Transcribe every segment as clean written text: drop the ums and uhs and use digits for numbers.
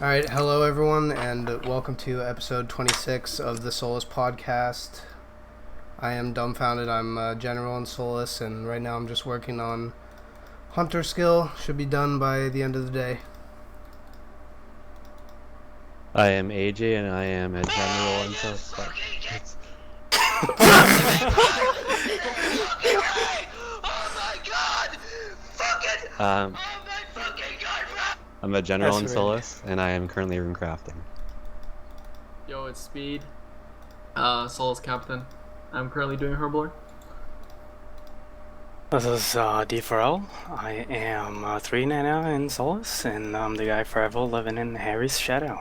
Alright, hello everyone, and welcome to episode 26 of the Solace Podcast. I am dumbfounded. I'm a general in Solace, and right now I'm just working on hunter skill. Should be done by the end of the day. I am AJ, and I am a general in Solace. Oh my god! Fucking! Oh my fucking god, bro! I'm a general in That's Solace, and I am currently rune crafting. Yo, it's Speed, Solace Captain. I'm currently doing Herblore. This is D4L. I am 3 Nana in Solace, and I'm the guy forever living in Harry's shadow.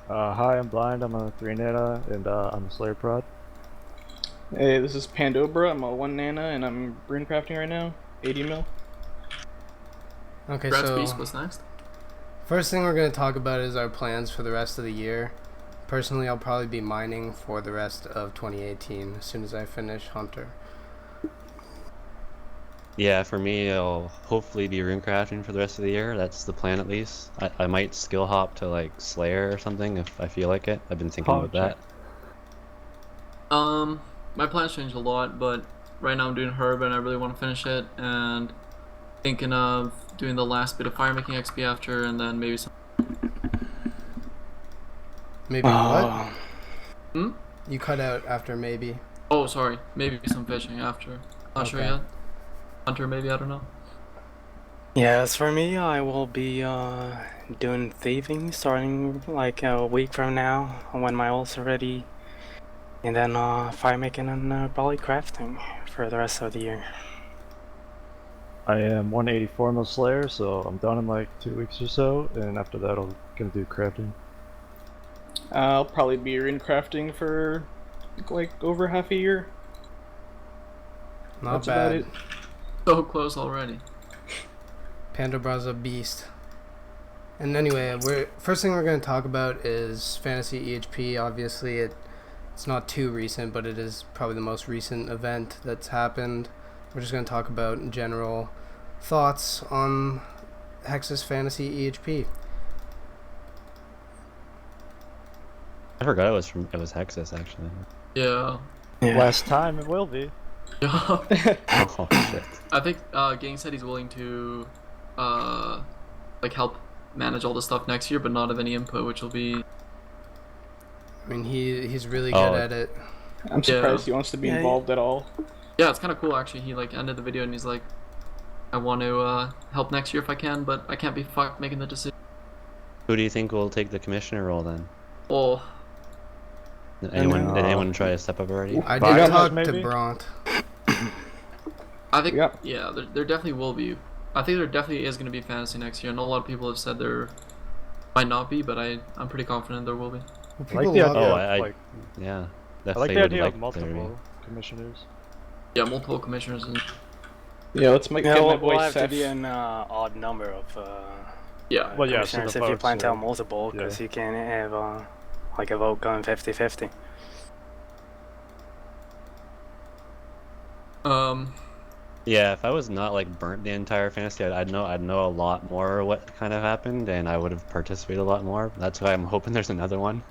Hi, I'm Blind. I'm a 3 Nana, and I'm a Slayer Prod. Hey, this is Pandobra. I'm a 1 Nana, and I'm rune crafting right now. 80 mil. Okay, Brad's so Beast, what's next? first thing we're going to talk about is our plans for the rest of the year. Personally, I'll probably be mining for the rest of 2018 as soon as I finish Hunter. Yeah, for me, I'll hopefully be rune crafting for the rest of the year. That's the plan, at least. I might skill hop to like Slayer or something if I feel like it. I've been thinking about that. My plans changed a lot, but right now I'm doing Herb, and I really want to finish it, and thinking of doing the last bit of fire making XP after, and then maybe some. Maybe what? Hmm? You cut out after maybe. Oh, sorry. Maybe some fishing after. Not sure Okay. yet. Hunter, maybe, I don't know. Yeah, as for me, I will be doing thieving starting like a week from now when my ult's are ready. And then fire making and probably crafting for the rest of the year. I am 184 mil Slayer, so I'm done in like 2 weeks or so, and after that I'm gonna do crafting. I'll probably be rune crafting for like over half a year. Not That's bad. about it. So close already. Pandobra's a beast. And anyway, first thing we're going to talk about is Fantasy EHP. Obviously, it's not too recent, but it is probably the most recent event that's happened. We're just going to talk about general thoughts on Hex's Fantasy EHP. I forgot it was Hexus actually. Yeah. Last time it will be. Yeah. Oh shit. I think Gang said he's willing to like help manage all the stuff next year, but not have any input, which will be. I mean, he's really Oh. good at it. I'm surprised he wants to be involved at all. Yeah, it's kind of cool actually. He like ended the video and he's like, I want to help next year if I can, but I can't be fucked making the decision. Who do you think will take the commissioner role then? Oh, Did anyone try to step up already? I Five did talk maybe? to Bront. I think Yeah. yeah, there definitely will be. I think there definitely is going to be fantasy next year. I know a lot of people have said there might not be, but I'm pretty confident there will be. Well, I like people the love idea. it. I like, Yeah, I definitely like the would idea like of there to be. multiple commissioners. Yeah, multiple commissioners. And, Yeah, let's get my boy we'll have to Seth. be an odd number of yeah. Well, yeah, so commissioners the if you votes, plan to have yeah. multiple, because Yeah. you can have like a vote going 50-50. Yeah, if I was not like burnt the entire fantasy, I'd know a lot more what kind of happened, and I would have participated a lot more. That's why I'm hoping there's another one.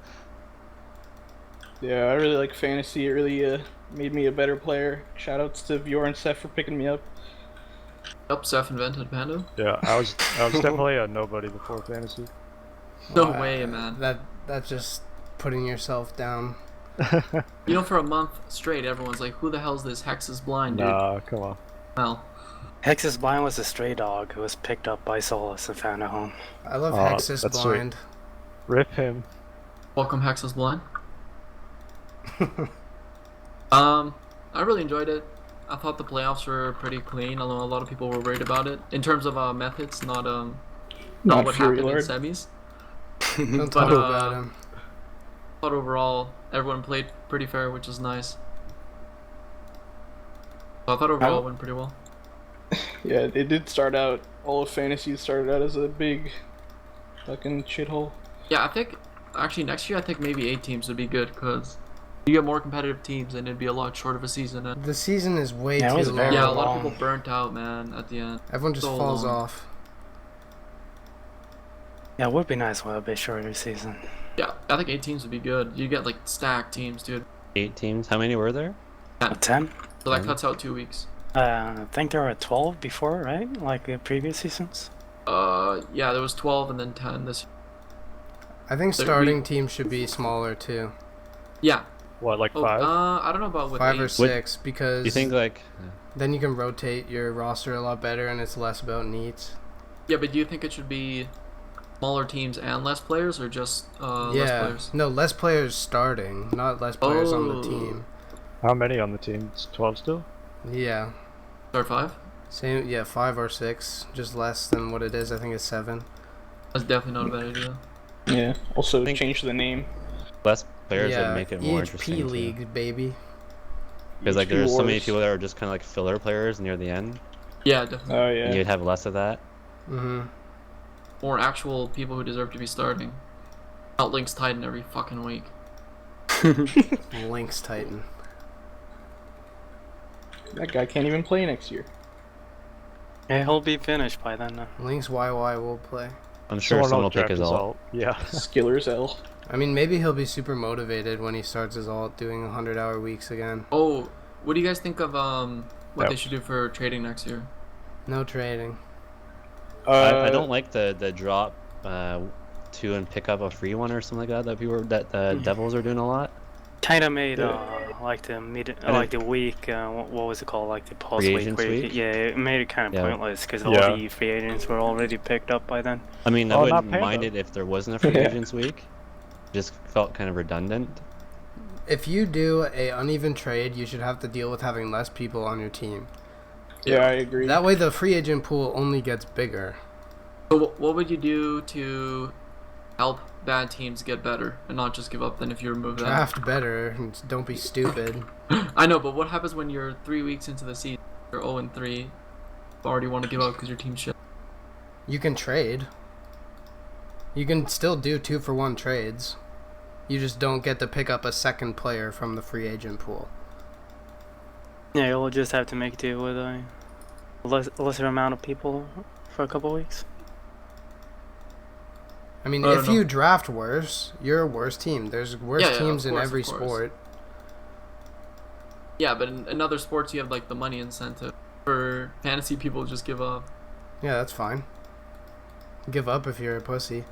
Yeah, I really like fantasy. It really made me a better player. Shoutouts to Vior and Seth for picking me up. Yep, Seth invented Pando. Yeah, I was definitely a nobody before fantasy. No Wow, way, man. That's just putting yourself down. You know, for a month straight, everyone's like, "Who the hell's this? Hex is blind, dude." Nah, come on. Well, Hex's Blind was a stray dog who was picked up by Solace and found a home. I love Oh, Hexus that's sweet. Blind. Rip him. welcome Hex is blind. I really enjoyed it. I thought the playoffs were pretty clean, although a lot of people were worried about it in terms of methods, not what Fury happened Lord. in semis. Don't But, talk about him. But overall, everyone played pretty fair, which is nice. So I thought overall it went pretty well. Yeah, it did start out. All of fantasy started out as a big fucking shithole. Yeah, I think actually next year I think maybe 8 teams would be good because you get more competitive teams and it'd be a lot shorter of a season. And The season is way Yeah, it too was long. very yeah, a lot of long. people burnt out, man, at the end. Everyone just So falls long. off. Yeah, it would be nice with a bit shorter season. Yeah, I think 8 teams would be good. You get like stacked teams, dude. 8 teams. How many were there? 10? So that cuts out 2 weeks. I think there were 12 before, right? Like the previous seasons? Yeah, there was 12 and then 10 this year. I think starting teams should be smaller too. Yeah. What, like 5? I don't know about with 5 or 8. 6 because You think like? then you can rotate your roster a lot better and it's less about needs. Yeah, but do you think it should be smaller teams and less players, or just less Yeah, players? no, less players starting, not less players on the Oh. team. How many on the team? It's 12 still? Yeah, Start 5? same. Yeah, 5 or 6, just less than what it is. I think it's 7. That's definitely not a bad idea. Yeah. Also, Think- change the name. Less players Yeah, would make it more EHP interesting. league, baby. Because like EHP there's so many Wars. people that are just kind of like filler players near the end, Yeah, definitely. Oh and yeah. you'd have less of that. Mm-hmm. Or actual people who deserve to be starting. Not Link's Titan every fucking week. Lynx Titan. That guy can't even play next year. Yeah, he'll be finished by then. Lynx YY will play. I'm sure someone will pick draft his ult. Yeah. Skiller's L. I mean, maybe he'll be super motivated when he starts his alt doing 100-hour weeks again. Oh, what do you guys think of what Yep. they should do for trading next year? No trading. I don't like the drop 2 and pick up a free one or something like that that the Devils are doing a lot. Kinda made like the like the week. What was it called? Like the post Free week. agents Where week? yeah, it made it kind of Yeah. pointless because Yeah. all the free agents were already picked up by then. I mean, I Oh, not wouldn't mind Panda. it if there wasn't a free Yeah. agents week. Just felt kind of redundant. If you do a uneven trade, you should have to deal with having less people on your team. Yeah, I agree. That way, the free agent pool only gets bigger. So what would you do to help bad teams get better and not just give up then if you remove that? Draft better. And don't be stupid. I know, but what happens when you're 3 weeks into the season, you're 0-3, you already want to give up because your team's shit? You can trade. You can still do 2-for-1 trades. You just don't get to pick up a second player from the free agent pool. Yeah, you'll just have to make do with a lesser amount of people for a couple weeks. I mean, I don't if know. you draft worse, you're a worse team. There's worse Yeah, teams of in course, every of course. sport. Yeah, but in other sports you have like the money incentive. For fantasy, people just give up. Yeah, that's fine. Give up if you're a pussy.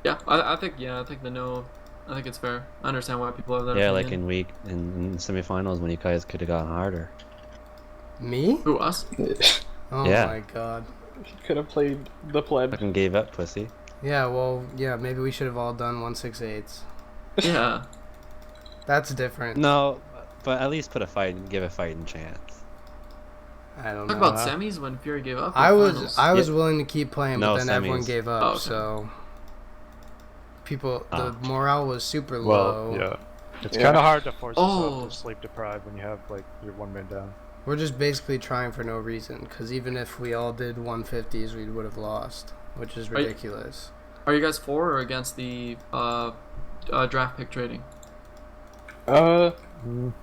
Yeah, I think I think it's fair. I understand why people have that. Yeah, like opinion. in semifinals when you guys could have gotten harder. Me? Who, us? Oh Yeah. my god. Could have played the pleb. Fucking gave up, pussy. Yeah, well, yeah, maybe we should have all done 1/6/8. Yeah. That's different. No, but at least give a fighting chance. I don't Talk know. about semis when Fury gave up. or I finals? was willing to keep playing, but No, then everyone semis. gave up. Oh, okay. So people, the Ah. morale was super Well, low. yeah. It's Yeah. kind of hard to force Oh. yourself to sleep deprived when you have like your one man down. We're just basically trying for no reason, because even if we all did 150s, we would have lost, which is Are you- ridiculous. Are you guys for or against the draft pick trading? Yeah,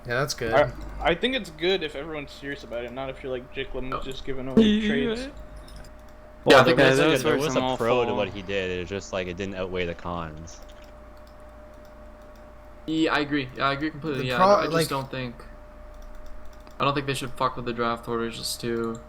that's good. I think it's good if everyone's serious about it, not if you're like Jicklin was just giving away trades. Yeah, I Well, think there was, those like, there were was some a pro to awful- what he did. It was just like it didn't outweigh the cons. Yeah, I agree. Yeah, I agree completely. The Yeah, pro- I just like- don't think. I don't think they should fuck with the draft orders just to.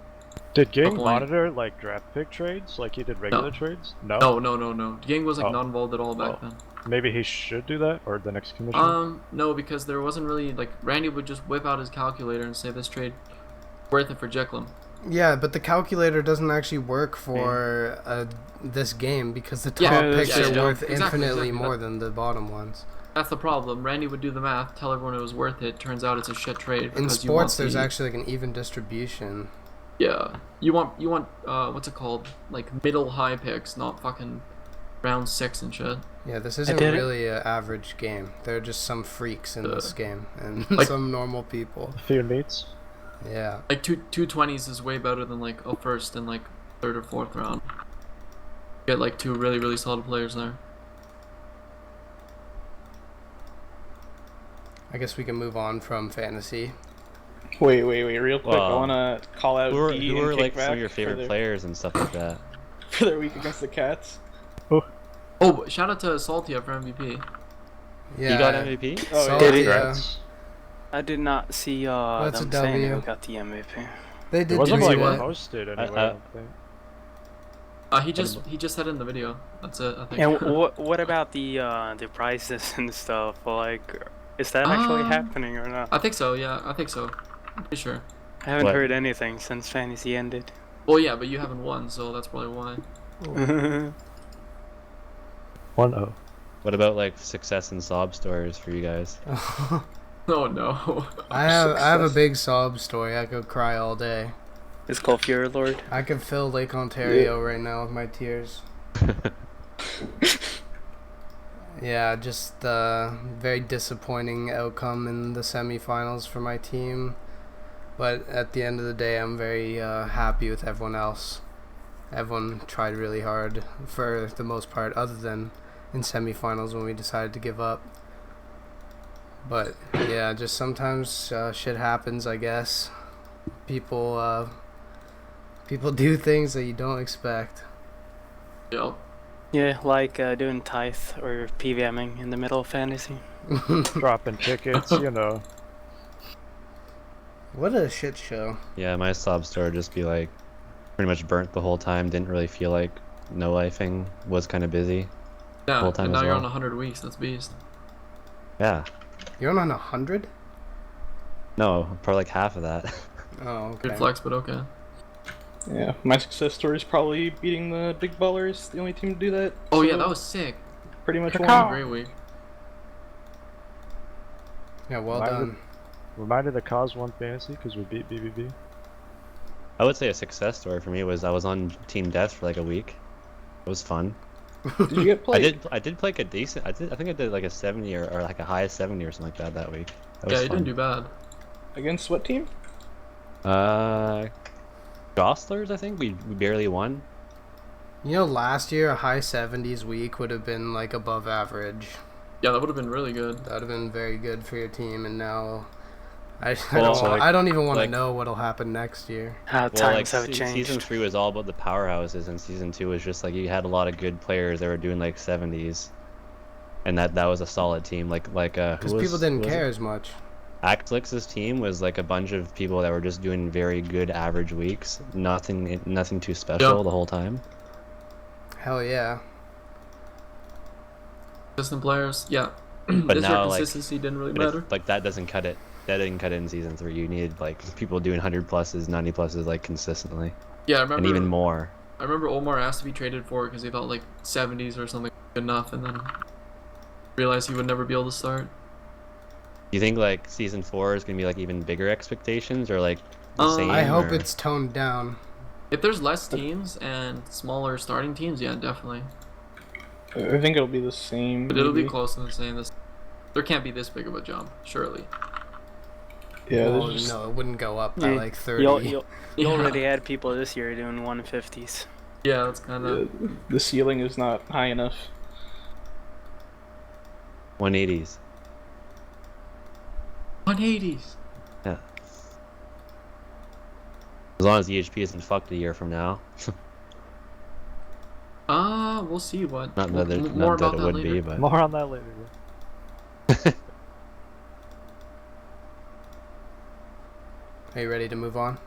Did Ging point. monitor like draft pick trades like he did regular trades? No. No. Yang was like Oh. not involved at all back Oh. then. Maybe he should do that, or the next commissioner. No, because there wasn't really like Randy would just whip out his calculator and say this trade worth it for Jekyll. Yeah, but the calculator doesn't actually work for this game, because the top Yeah, picks yeah, are yeah. worth Exactly, infinitely exactly. more than the bottom ones. That's the problem. Randy would do the math, tell everyone it was worth it. Turns out it's a shit trade. In because you want sports, there's the- actually like an even distribution. Yeah, you want what's it called? Like middle high picks, not fucking round 6 and shit. Yeah, this isn't did it. really an average game. There are just some freaks in this game, and Like- some normal people. A few neats. Yeah. Like two 20s is way better than like a first and like third or fourth round. Get like two really really solid players there. I guess we can move on from fantasy. Wait, real quick. I Well, wanna call out Who D are and like some Kickback of your favorite for their, players and stuff like that? for their week against the Cats. Oh, shout out to Salty for MVP. Yeah. He got MVP? Oh, Salty, yeah. yeah. Congrats. I did not see That's them a saying W. who got the MVP. They It did wasn't tweet like it. posted anyway, I don't think. He just said it in the video. That's it, I think. And what about the prizes and stuff? Like, is that actually happening or not? I think so. Yeah, I think so. I'm pretty sure. I haven't What? heard anything since fantasy ended. Well, yeah, but you haven't won, so that's probably why. 1-0. What about like success and sob stories for you guys? Oh no. I have a big sob story. I could cry all day. It's called Fury Lord. I could fill Lake Ontario right now with my tears. Yeah, just very disappointing outcome in the semifinals for my team. But at the end of the day, I'm very happy with everyone else. Everyone tried really hard for the most part, other than in semifinals when we decided to give up. But yeah, just sometimes shit happens, I guess. People do things that you don't expect. Yep. Yeah, like doing tithe or PVMing in the middle of fantasy. Dropping tickets, you know. What a shit show. Yeah, my sob story would just be like pretty much burnt the whole time. Didn't really feel like no lifing. Was kind of busy. Yeah, Whole time and now as you're well. on 100 weeks. That's beast. Yeah. You're on 100? No, probably like half of that. Oh, okay. Good flex, but okay. Yeah, my success story is probably beating the Big Ballers, the only team to do that. Oh yeah, so that was sick. pretty much That won. was a great week. Yeah, well Mine done. Reminder the cause won fantasy because we beat BBB. I would say a success story for me was I was on Team Death for like a week. It was fun. Did you get played? I did play like a decent. I think I did like a 70 or like a high of 70 or something like that week. That was Yeah, you fun. didn't do bad. Against what team? Gosslers, I think we barely won. You know, last year a high 70s week would have been like above average. Yeah, that would have been really good. That would have been very good for your team, and now I Well, don't, like- I don't even want to like- know what'll happen next year. How Well, times like have changed. season 3 was all about the powerhouses, and season 2 was just like you had a lot of good players that were doing like 70s, and that was a solid team. Like Because people didn't care as much. Axlix's team was like a bunch of people that were just doing very good average weeks. Nothing too special Yep. the whole time. Hell yeah. Consistent players, yeah. But This year now, like, consistency didn't really But it's- matter. like that doesn't cut it. That didn't cut it in season 3. You needed like people doing 100 pluses, 90 pluses like consistently, Yeah, I and remember. even more. I remember Omar asked to be traded for because he thought like 70s or something good enough, and then realized he would never be able to start. Do you think like season 4 is gonna be like even bigger expectations or like the same? I hope or- it's toned down. If there's less teams and smaller starting teams, yeah, definitely. I think it'll be the same. But it'll be maybe. close to the same. There can't be this big of a jump, surely. Yeah, Well, there's just, no, it wouldn't go up by Yeah, like 30. You Yeah. already had people this year doing 150s. Yeah, that's kind of. the ceiling is not high enough. 180s. 180s. Yeah. As long as EHP isn't fucked a year from now. We'll see what. Not that, More not about that it that would later. be, but More on that later. Are you ready to move on?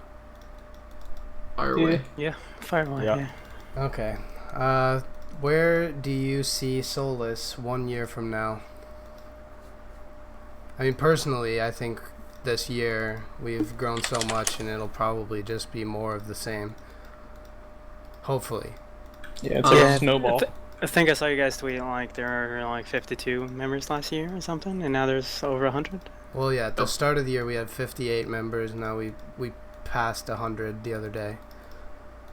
Fire away. Yeah, Firewall, Yeah. yeah. Okay. Where do you see Solace 1 year from now? I mean, personally, I think this year we've grown so much and it'll probably just be more of the same. Hopefully. Yeah, it's Yeah, like a snowball. I think I saw you guys tweet like there were like 52 members last year or something, and now there's over 100. Well, yeah, at the Oh. start of the year we had 58 members. Now we passed 100 the other day.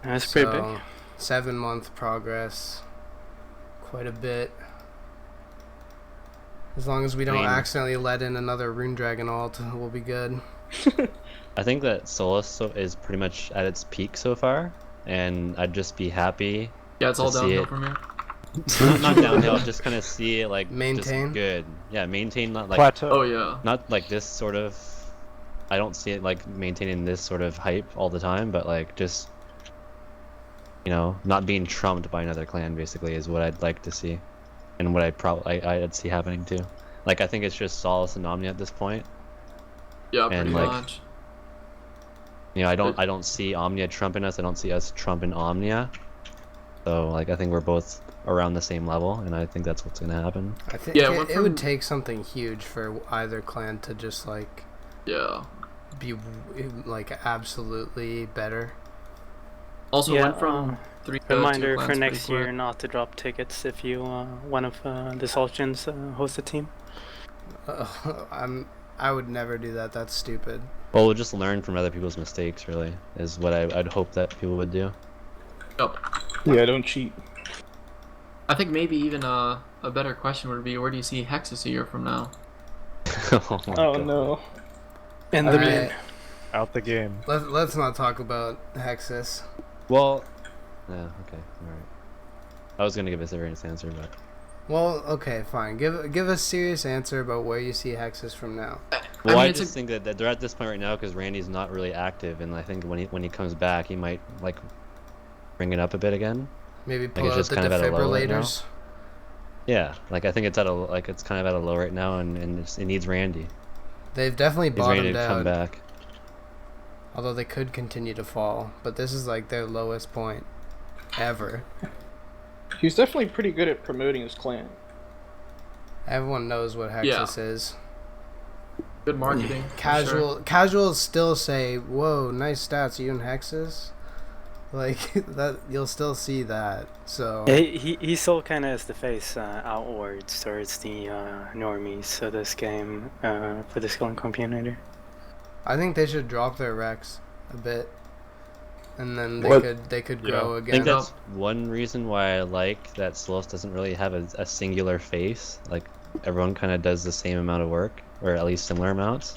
That's pretty big. 7-month progress. Quite a bit. As long as we don't I mean- accidentally let in another Rune Dragon alt, we'll be good. I think that Solace is pretty much at its peak so far, and I'd just be happy. Yeah, it's all To see downhill it. from here. Not downhill, just kind of see it like Maintain? just good. Yeah, maintain, not like Plateau. Oh yeah. not like this sort of I don't see it like maintaining this sort of hype all the time, but like just not being trumped by another clan basically is what I'd like to see, and what I'd see happening too. Like I think it's just Solace and Omnia at this point. Yeah, And, pretty like, much. I don't see Omnia trumping us. I don't see us trumping Omnia. So like I think we're both around the same level, and I think that's what's gonna happen. I think it would take something huge for either clan to just like be like absolutely better. Also went from 3 to 2 reminder clans for pretty next year quick. not to drop tickets if you one of the Sultans host a team. I would never do that. That's stupid. Well, we'll just learn from other people's mistakes. Really, is what I'd hope that people would do. Yep. Yeah, don't cheat. I think maybe even a better question would be, where do you see Hexus a year from now? Oh my Oh God. no. In the Alright. bin. Out the game. Let's not talk about Hexus. Well, yeah, okay, all right. I was gonna give a serious answer, but Well, okay, fine. Give a serious answer about where you see Hexus from now. well, I it's just think that they're at this point right now because Randy's not really active, and I think when he comes back, he might like bring it up a bit again. Maybe Like, pull it's out just the kind of at a low right now. defibrillators. Yeah, like I think it's it's kind of at a low right now, and it needs Randy. They've definitely He's ready bottomed to come out. back. Although they could continue to fall, but this is like their lowest point ever. He's definitely pretty good at promoting his clan. Everyone knows what Hexus is. Good marketing. for sure. Casuals still say, "Whoa, nice stats. Are you in Hexus?" Like that, you'll still see that. So He still kind of has the face outwards towards the normies of this game for the skilling community. I think they should drop their Rex a bit, and then they could grow I again. think that's one reason why I like that Solace doesn't really have a singular face. Like everyone kind of does the same amount of work, or at least similar amounts.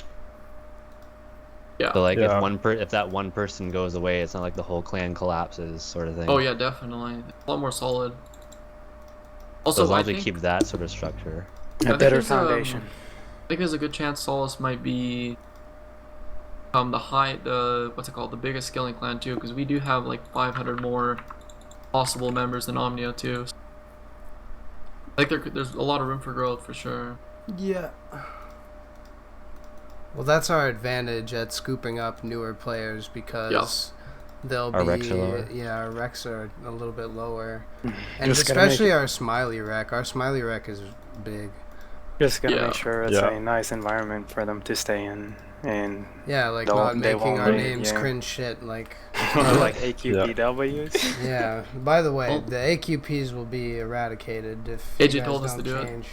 Yeah. So like Yeah. if that one person goes away, it's not like the whole clan collapses, sort of thing. Oh yeah, definitely. A lot more solid. So Also, as long I as we think, keep that sort of structure. think A better there's, foundation. I think there's a good chance Solace might be the biggest skilling clan too, because we do have like 500 more possible members than Omnia too. Like there's a lot of room for growth for sure. Yeah. Well, that's our advantage at scooping up newer players because they'll Our be Recs are lower. Yeah, our Recs are a little bit lower, and Just gotta make especially it- our Smiley Rec. Our Smiley Rec is big. Just gotta Yeah. make sure it's Yeah. a nice environment for them to stay in, and Yeah, like They not won't making our leave, names yeah. cringe shit. Like, like AQPWs. yeah. By the way, Well- the AQPs will be eradicated if AJ you guys told us don't to do it. change.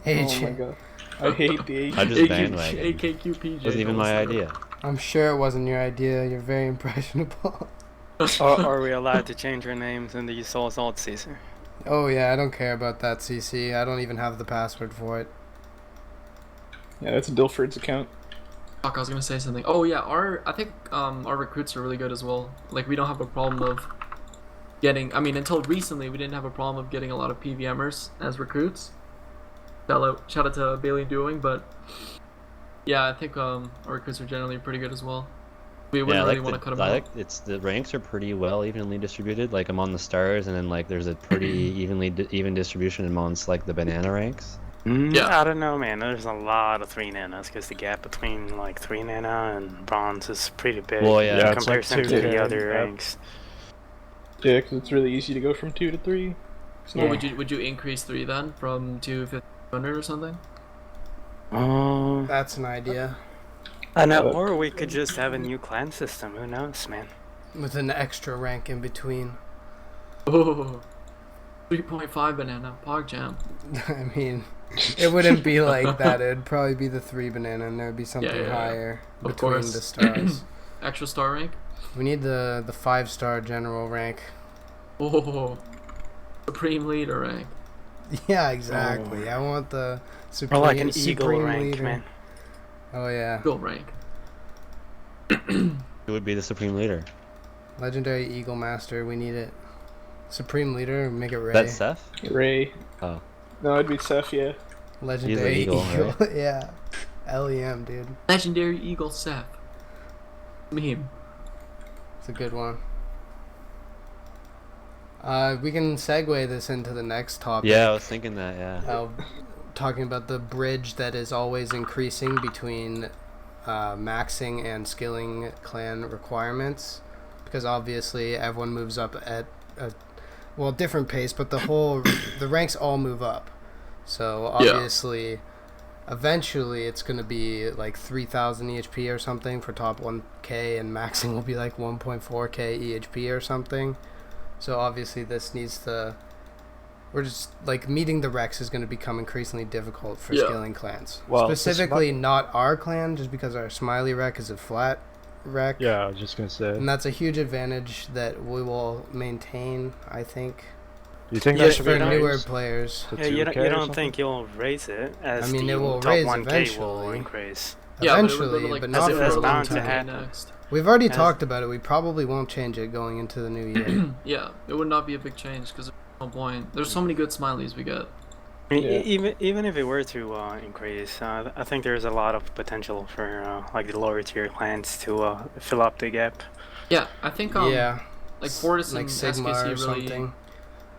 Oh my AJ, god. I hate the I just bandwagon. AKQPJ. Wasn't even my idea. I'm sure it wasn't your idea. You're very impressionable. Are we allowed to change our names in the Soul Assault season? Oh yeah, I don't care about that, CC. I don't even have the password for it. Yeah, that's Dilford's account. Fuck, I was gonna say something. Oh yeah, I think our recruits are really good as well. Like we don't have a problem of getting. I mean, until recently, we didn't have a problem of getting a lot of PVMers as recruits. Shout out to Bailey Doing, but yeah, I think our recruits are generally pretty good as well. We wouldn't really want to cut them I out. like the ranks are pretty well evenly distributed. Like I'm on the stars, and then like there's a pretty even distribution amongst like the banana ranks. Yeah. I don't know, man. There's a lot of 3 nanas because the gap between like 3 nana and bronze is pretty big Well, yeah, in it's like comparison 2 to the nana other gap. ranks. Yeah, because it's really easy to go from 2 to 3. It's Well, not- would you increase 3 then from 2,500 or something? That's an idea. I know, or we could just have a new clan system. Who knows, man? With an extra rank in between. Oh, 3.5 banana pog jam. I mean, it wouldn't be like that. It'd probably be the 3 banana, and there'd be something yeah. higher Of between course. the stars. Extra star rank. We need the 5-star general rank. Oh, supreme leader rank. Yeah, exactly. I want the Or supreme, like an supreme eagle rank, leader. man. Oh yeah, Gold rank. Who would be the supreme leader? legendary eagle master. We need it. Supreme leader. Make it Ray. That's Seth. Ray. Oh. No, it'd be Seth, yeah. Legendary eagle, eagle. Yeah. LEM, dude. Legendary eagle Seth. Meme. It's a good one. We can segue this into the next topic. Yeah, I was thinking that. Yeah. Talking about the bridge that is always increasing between maxing and skilling clan requirements, because obviously everyone moves up at a different pace, but the ranks all move up. So obviously, eventually it's going to be like 3,000 EHP or something for top 1k, and maxing will be like 1.4k EHP or something. So obviously this needs to... We're just like meeting the recs is going to become increasingly difficult for skilling clans. Well, specifically not our clan, just because our smiley rec is a flat rec. Yeah, I was just gonna say. And that's a huge advantage that we will maintain, I think. Do you think that should for be newer raised players. to Yeah, you 2K don't, or you don't something? think you'll raise it as I mean, the it will top raise 1k will eventually. increase? Yeah, Eventually, but not as for it's a long bound to time. happen. Next. We've already As- talked about it. We probably won't change it going into the new year. Yeah, it would not be a big change because there's no point. There's so many good smileys we get. I mean, Yeah. even if it were to increase, I think there's a lot of potential for like the lower tier clans to fill up the gap. Yeah, I think Yeah. like Fortis Like and Sigma SKC or really something.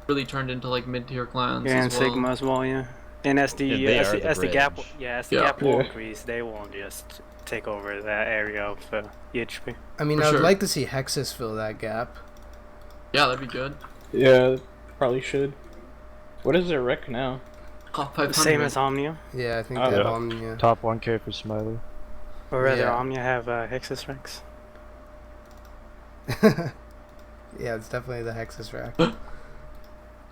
really turned into like mid-tier clans Yeah, and as well. Sigma as well, yeah. And as the Yeah, they are the as the gap, bridge. as the Yeah. gap will Yeah. increase, they will just take over that area of EHP. I mean, For I would sure. like to see Hexus fill that gap. Yeah, that'd be good. Yeah, probably should. What is their rec now? Top 500. Same as Omnia, Yeah, I think Oh, they have yeah. Omnia. Top 1K for Smiley. or rather, Yeah. Omnia have Hexus ranks. Yeah, it's definitely the Hexus rack.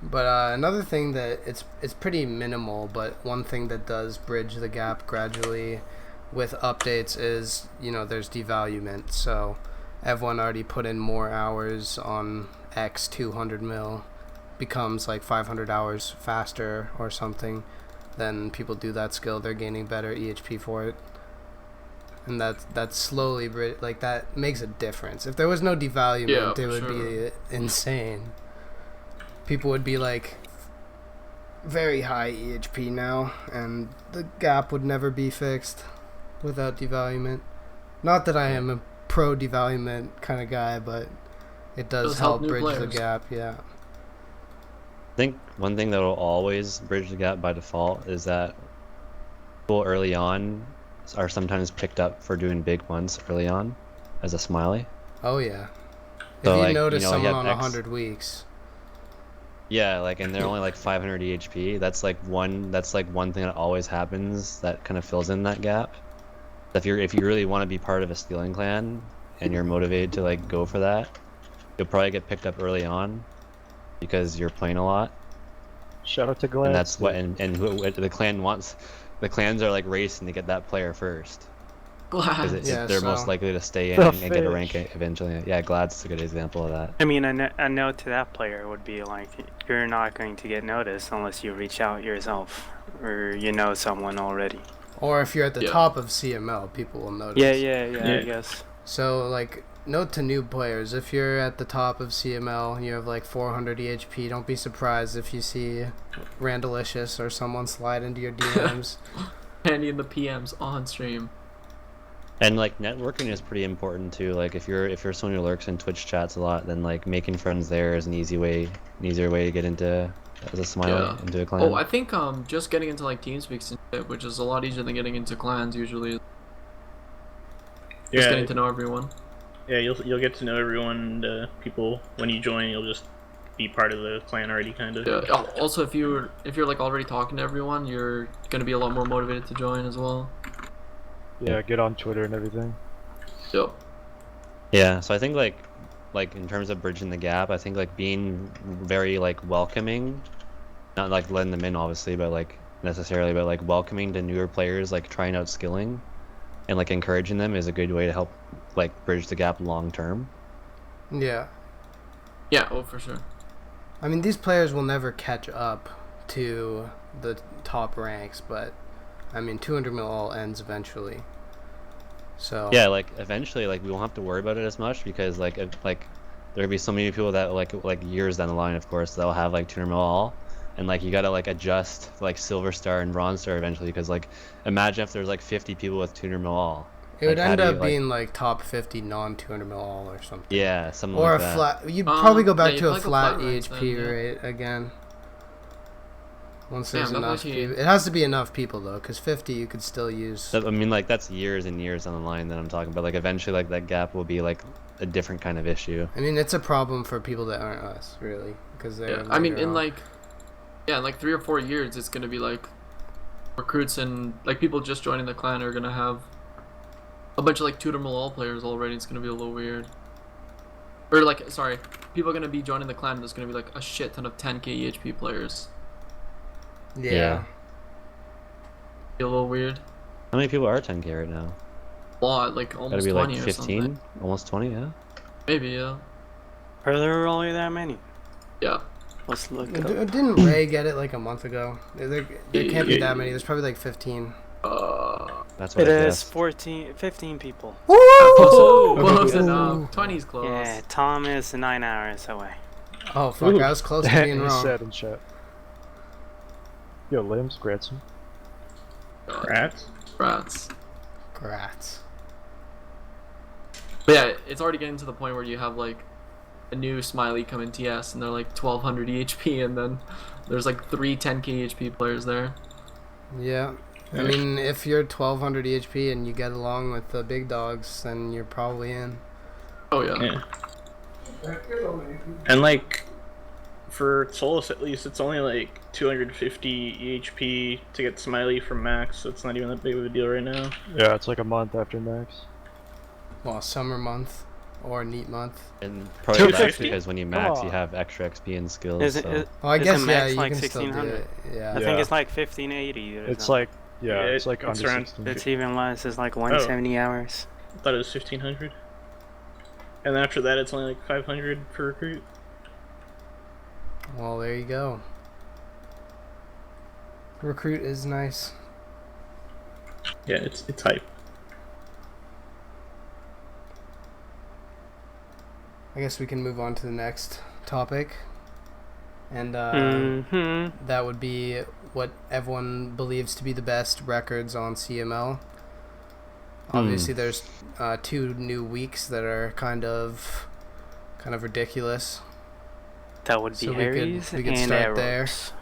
But another thing that it's pretty minimal, but one thing that does bridge the gap gradually with updates is, there's devaluement. So everyone already put in more hours on X 200 mil, becomes like 500 hours faster or something. Then people do that skill, they're gaining better EHP for it. And that's slowly, like, that makes a difference. If there was no devaluement, Yeah, it for would sure. be insane. People would be like very high EHP now, and the gap would never be fixed without devaluement. Not that I am a pro devaluement kind of guy, but it does Does help help new bridge the players. gap. Yeah. I think one thing that will always bridge the gap by default is that people early on are sometimes picked up for doing big ones early on as a smiley. Oh yeah. So, if you like, notice you have someone on X- 100 weeks. Yeah, like, and they're only like 500 EHP. That's like one thing that always happens that kind of fills in that gap. If you really want to be part of a stealing clan and you're motivated to like go for that, you'll probably get picked up early on because you're playing a lot. Shout out to Glenn. And that's what the clan wants. The clans are like racing to get that player first because Glad. Yeah, they're so- most likely to stay in The and get a rank fish. eventually. Yeah, Glad's a good example of that. I mean, a note to that player would be like, you're not going to get noticed unless you reach out yourself or you know someone already. Or if you're at the Yeah. top of CML, people will notice. Yeah, Yeah. I guess. So, like, note to new players, if you're at the top of CML, you have like 400 EHP, don't be surprised if you see Randalicious or someone slide into your DMs. Handy in the PMs on stream. And like networking is pretty important too. Like if you're someone who lurks in Twitch chats a lot, then like making friends there is an easier way to get into as a smiley Yeah. into a clan. Oh, I think just getting into like TeamSpeak and shit, which is a lot easier than getting into clans usually. Just getting to know everyone. Yeah, you'll get to know everyone. People when you join, you'll just be part of the clan already, kind of. Yeah. Also, if you're like already talking to everyone, you're gonna be a lot more motivated to join as well. Yeah, get on Twitter and everything. Yep. Yeah, so I think like in terms of bridging the gap, I think like being very like welcoming, not like letting them in obviously, but like welcoming to newer players, like trying out skilling, and like encouraging them is a good way to help like bridge the gap long term. Yeah. Yeah. Oh, for sure. I mean, these players will never catch up to the top ranks, but I mean, 200 mil all ends eventually. So Yeah, like eventually, like we won't have to worry about it as much because there'll be so many people that like years down the line, of course, they'll have like 200 mil all, and like you gotta like adjust like silver star and bronze star eventually because like imagine if there's like 50 people with 200 mil all. It would Like, how end do you, up like- being like top 50 non 200 mil all or something. Yeah, something Or like a that. flat. You'd probably go back yeah, to a you'd flat probably go flat EHP ranks then, rate again. Once Damn, there's that enough lucky. people. It has to be enough people though, because 50 you could still use. I mean, like that's years and years down the line that I'm talking about. Like eventually, like that gap will be like a different kind of issue. I mean, it's a problem for people that aren't us, really, because they're. Yeah, I mean, later in on. like, yeah, in like 3 or 4 years, it's gonna be like recruits and like people just joining the clan are gonna have a bunch of like tutor all players already. It's gonna be a little weird. Or like, sorry, people are gonna be joining the clan. And there's gonna be like a shit ton of 10k EHP players. Yeah. Be a little weird. How many people are 10k right now? A lot, like Gotta almost be 20 like or 15, something. almost 20, yeah. Maybe, yeah. Are there really that many? Yeah. Let's look it up. Didn't Ray get it like a month ago? There can't be that many. There's probably like 15. That's what It I is guessed. 15 people. Close enough. 20's close. Yeah, Tom is 9 hours away. Oh fuck! I was close to being He wrong. said in chat. Yo, Limbs, Gratson. Rats. Rats. Grats. But yeah, it's already getting to the point where you have like a new Smiley come in TS and they're like 1200 EHP and then there's like 3 10k EHP players there. Yeah. I mean, if you're 1200 EHP and you get along with the big dogs, then you're probably in. Oh yeah. Yeah. And like, for Solace at least, it's only like 250 EHP to get Smiley from max, so it's not even that big of a deal right now. Yeah, it's like a month after max. Well, summer month or neat month. And probably that's 250? because when you max, Come you on. have extra XP and skills. Is it? so. Well, I Isn't guess yeah, max you like can still do 1600? it. Yeah. I think Yeah. it's like 1580. Or It's something. like, yeah, it's like it's under around- 16. It's even less. It's like 170 hours. I thought it was 1500. And then after that, it's only like 500 for recruit. Well, there you go. Recruit is nice. Yeah, it's hype. I guess we can move on to the next topic. And that would be what everyone believes to be the best records on CML. Obviously, there's 2 new weeks that are kind of ridiculous. That would be So we could- Harry's we could and start there. Arrows.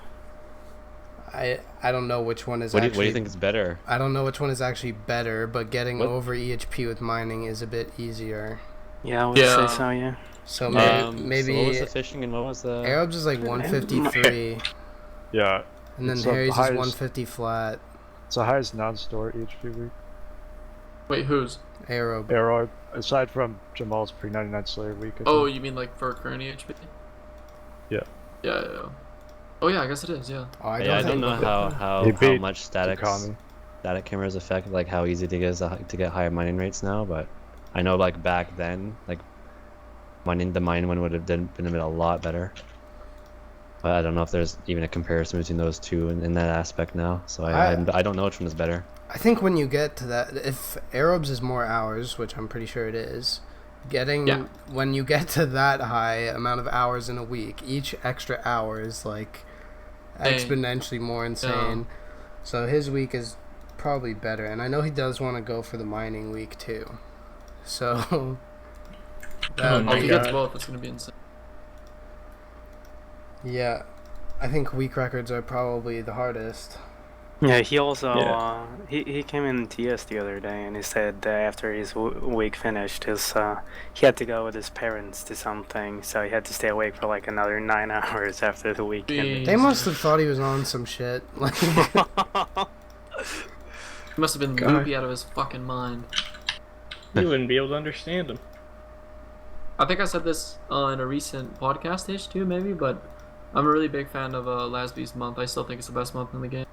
I don't know which one is What do actually. you think is better? I don't know which one is actually better, but getting What? over EHP with mining is a bit easier. Yeah, I would Yeah. say so, yeah. So So what maybe was the fishing and what was the? Arabs is like 153, Yeah, and then It's the Harry's is highest- 150 flat. it's the highest non-store EHP week. Wait, whose? Arab. Arrow, aside from Jamal's pre-99 Slayer week. I Oh, think. you mean like for current EHP? Yeah. Yeah. Oh yeah, I guess it is. Yeah. Oh, I Yeah, I don't think- know how He beat much static Takami. cameras affect like how easy it is to get higher mining rates now, but I know like back then like the mine one would have been a lot better. But I don't know if there's even a comparison between those two in that aspect now. So I don't know which one is better. I think when you get to that, if Arabs is more hours, which I'm pretty sure it is, when you get to that high amount of hours in a week, each extra hour is like exponentially more insane. So his week is probably better, and I know he does want to go for the mining week too. So Oh my If he gets God. both, it's gonna be insane. yeah, I think week records are probably the hardest. Yeah, he also Yeah. he came in TS the other day and he said that after his week finished, he had to go with his parents to something, so he had to stay awake for like another 9 hours after the week ended. They must have thought he was on some shit. Like, He must have been God. loopy out of his fucking mind. You wouldn't be able to understand him. I think I said this in a recent podcast-ish too, maybe, but I'm a really big fan of Last Beast month. I still think it's the best month in the game.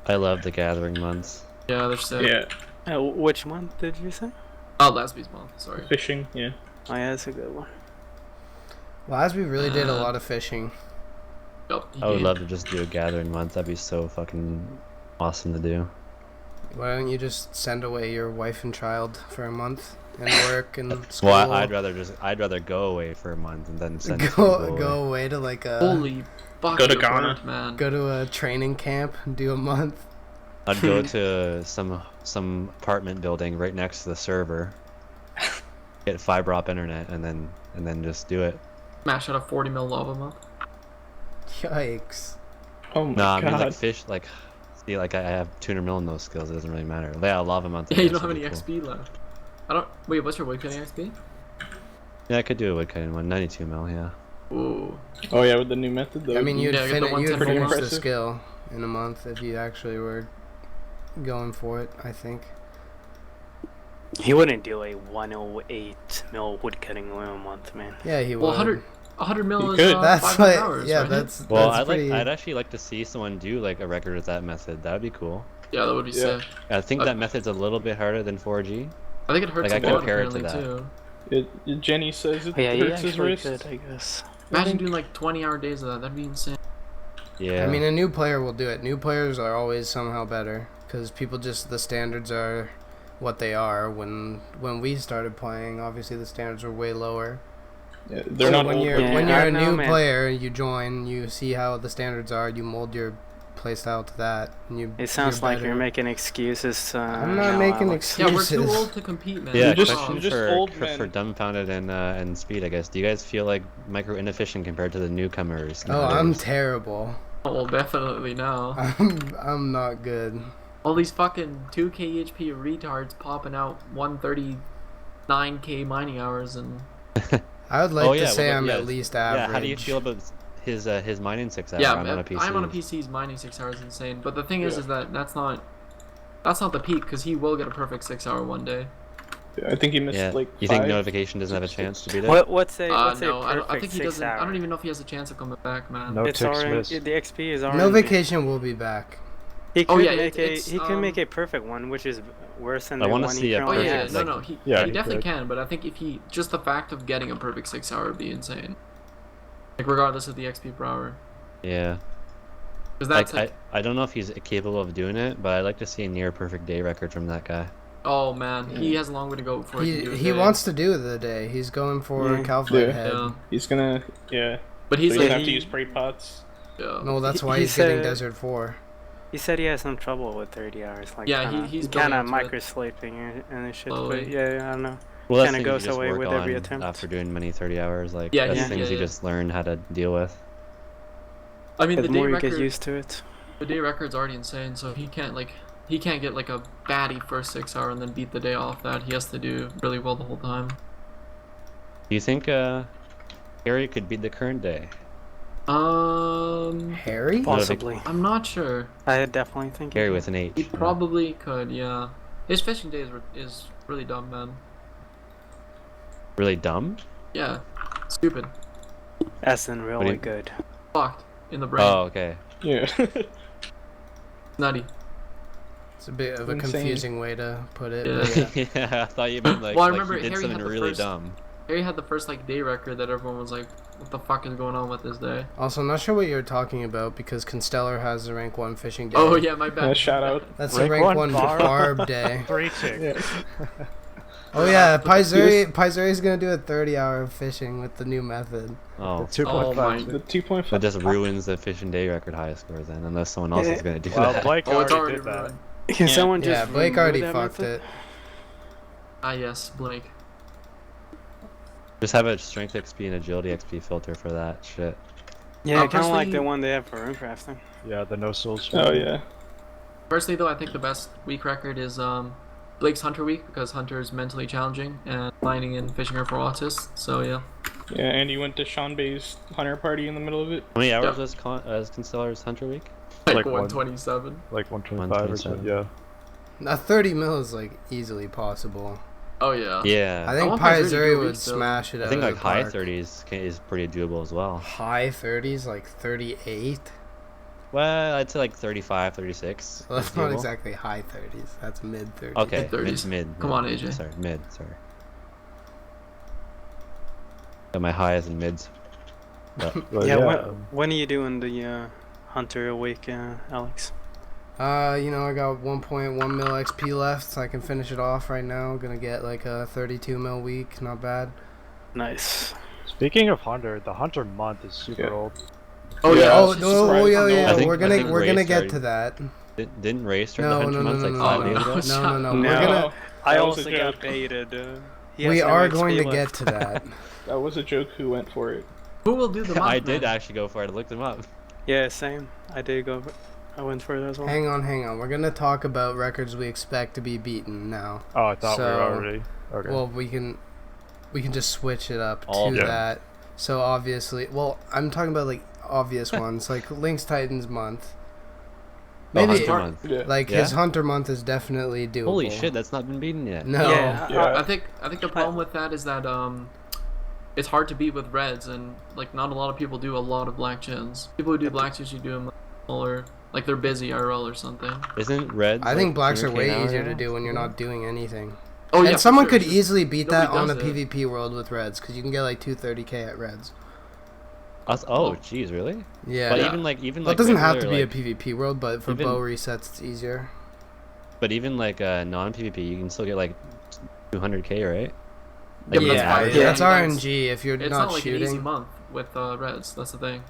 I love the gathering months. Yeah, they're sick. Yeah, Which month did you say? Oh, Last Beast month. Sorry. fishing. Yeah. Oh yeah, that's a good one. Lasby really did a lot of fishing. Yup, he I would did. love to just do a gathering month. That'd be so fucking awesome to do. Why don't you just send away your wife and child for a month and work and school? Well, I'd rather go away for a month and then send people away. go away to like a Holy fuck! Go to you're Ghana. burnt, man. go to a training camp and do a month. I'd go to some some apartment building right next to the server, get fiber op internet, and then just do it. Smash out a 40 mil lava month. Yikes. Oh my Nah, I god. mean like fish, like see, like I have 200 mil in those skills. It doesn't really matter. Yeah, lava month. Yeah, you I don't guess have would any be cool. XP left. I don't. Wait, what's your wood cutting XP? Yeah, I could do a wood cutting one. 92 mil. Yeah. Ooh. Oh yeah, with the new method though. I mean, you'd, Yeah, get the you'd 110 finish the impressive. skill in a month if you actually were going for it, I think. He wouldn't do a 108 mil woodcutting in a month, man. Yeah, he Well, would. 100 mil You is could. That's 500 like, hours, yeah, right? that's Well, that's pretty... I'd actually like to see someone do like a record with that method. That would be cool. Yeah, that would be Yeah. sick. I think that method's a little bit harder than 4G. I think it hurts Like, a I lot compare it to apparently that. too. Jenny says it Yeah, he hurts his actually wrist. could, I guess. Imagine doing like 20-hour days of that. That'd be insane. Yeah. I mean, a new player will do it. New players are always somehow better because people just, the standards are what they are. When we started playing, obviously the standards were way lower. Yeah, they're So not when old. you're Yeah, when you're I a know, new man. player, you join, you see how the standards are, you mold your playstyle to that. And you, It sounds like better. you're making excuses. I'm not now, making Alex. Yeah, we're too Excuses. old to compete, man. yeah. You're just- Question you're just for, old for men. dumbfounded and speed, I guess. Do you guys feel like micro inefficient compared to the newcomers? Oh, I'm nowadays? terrible. Well, definitely now. I'm not good. All these fucking 2k HP retards popping out 139k mining hours and I would like Oh, to yeah, say well, I'm yeah, at least average. Yeah. How do you feel about his mining 6 hours? yeah, I'm on a PC. I'm on a PC's mining 6 hours insane. But the thing is that that's not the peak because he will get a perfect 6 hour one day. I think he missed Yeah. like You 5. think notification doesn't have a chance to beat it? What's a No, perfect I think he 6 doesn't. I hour? don't even know if he has a chance of coming back, man. No It's ticks already, missed. the XP is already. No vacation will be back. He could Oh, yeah, make it's- he could make a perfect one, which is worse than I the wanna one see he a Oh currently yeah, perfect, has. no, he Yeah, he he definitely could. can. But I think if he just the fact of getting a perfect 6 hour would be insane. Like regardless of the XP per hour, Yeah. because that's Like, I don't know if he's capable of doing it, but I'd like to see a near perfect day record from that guy. oh man, he has a long way to go before he can do it. He wants to do the day. He's going for Yeah. Calfight Yeah. head. Yeah, He's gonna, yeah. but So he's he's like gonna have to he- use spray pots. yeah. No, that's He- why he he's getting said- Desert 4. He said he has some trouble with 30 hours. Like Yeah, kinda, he's kind of building into it. micro-sleeping and shit. Slowly. But yeah, I don't know. Well, that's Kinda things goes you just away work with every on attempt. after doing many 30 hours. Like, Yeah, that's yeah, things yeah, you yeah. just learn how to deal with. I mean, The the day more you record, get used to it. the day record's already insane. So he can't get like a baddie first 6 hour and then beat the day off that. He has to do really well the whole time. Do you think Harry could beat the current day? Harry? Possibly. I'm not sure. I definitely think Harry he with an H. He you know? probably could. Yeah, his fishing day is really dumb, man. Really dumb? Yeah, stupid, as in do really you- good. fucked in the brain, Oh, okay. Yeah. nutty. It's a bit of a Insane. confusing way to put it. Yeah. But yeah. Yeah, I thought you meant like, Well, I like remember he did Harry something had the really first- dumb. Harry had the first day record that everyone was like, "What the fuck is going on with this day?" Also, I'm not sure what you're talking about because Constellar has a rank 1 fishing day. Oh yeah, my bad. Yeah, shout out. That's Rank a rank 1 1 bar. barb day. 3 ticks. Oh yeah, Paizuri's gonna do a 30-hour fishing with the new method. Oh, 2.5. my- The 2.5. that just ruins the fishing day record high score then, unless someone else is gonna do Well, that. Blake Oh, it's already already did that. ruined. Can someone just Yeah, Blake remove already that fucked method? it. Ah yes, Blake. Just have a strength XP and agility XP filter for that shit. Yeah, kind of like personally- the one they have for rune crafting. Yeah, the no souls. Oh yeah. Personally though, I think the best week record is Blake's Hunter week because Hunter is mentally challenging and mining and fishing are for autists. So yeah. Yeah, and you went to Sean Bay's hunter party in the middle of it. How many hours Yeah. was Constellar's Hunter Week? Like 127. Like 125 or something. 127. Yeah. A 30 mil is like easily possible. Oh yeah. Yeah. I think want Paizuri to do Paizuri a would week, though. smash it I out think of like the high park. 30s is pretty doable as well. High 30s, like 38. Well, I'd say like 35, 36. Well, that's is not doable. exactly high 30s. That's mid 30s. Okay, Mid-30s. mid. Come on, AJ. Sorry, mid. Sorry. Got my highs and mids. But But yeah, yeah, when are you doing the hunter awake, Alex? You know, I got 1.1 mil XP left, so I can finish it off right now. Gonna get like a 32 mil week, not bad. Nice. speaking of Hunter, the Hunter month is super Yeah. old. Oh yeah. Oh it's no! Oh surprising. yeah, yeah. I think- We're I gonna think we're Ray gonna get started- to that. Didn't Ray start the No, 100 months like no, 5 no, days ago? no. No. We're gonna. I That was also a got joke. baited. We are going to get to that. That was a joke. Who went for it? Who will do the month? I did man? actually go for it. I looked him up. Yeah, same. I did go. I went for it as well. Hang on. We're gonna talk about records we expect to be beaten now. Oh, I thought we were So, already. Okay. Well, we can just switch it up All to of them. that. So obviously, well, I'm talking about like obvious ones, like Lynx Titans month. Oh, Maybe Hunter month. Yeah. like Yeah? his Hunter month is definitely doable. Holy shit, that's not been beaten yet. No. Yeah. Yeah. I think the problem with that is that it's hard to beat with reds, and like not a lot of people do a lot of black chins. People who do blacks usually do them smaller, like they're busy IRL or something. Isn't Reds? I think like, blacks are 100K way now easier right to now? do when you're not doing anything. Oh yeah, And for someone sure, could it's just easily beat that nobody on a does it. PvP world with reds, because you can get like 230k at reds. Oh, jeez, really? Yeah. But Yeah. even Well, like it doesn't have to regular, be a PvP world, but for even- bow resets, it's easier. But even like non-PvP, you can still get like 200k, right? Yeah, but you that's can fine. average Yeah, it. that's That's- RNG if you're It's not not like an easy shooting. month with reds. That's the thing.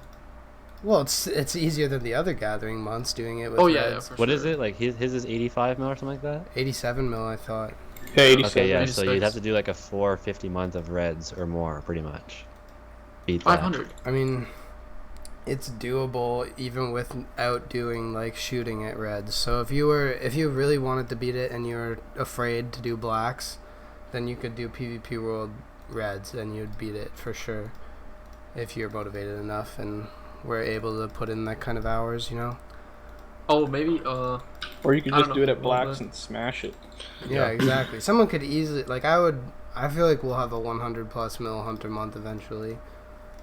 Well, it's easier than the other gathering months doing it with Oh yeah, reds. for What sure. is it? Like his is 85 mil or something like that? 87 mil, I thought. Yeah, 87. Okay, yeah. So you'd 86. have to do like a 450 month of Reds or more, pretty much. Beat that. 500. I mean, it's doable even without doing like shooting at reds. So if you really wanted to beat it and you're afraid to do blacks, then you could do PvP world reds and you'd beat it for sure if you're motivated enough and were able to put in that kind of hours, you know. Oh, maybe Or you could I don't just do it know, at blacks but- and smash it. Yeah, exactly. Someone could easily like I feel like we'll have a 100 plus mil hunter month eventually.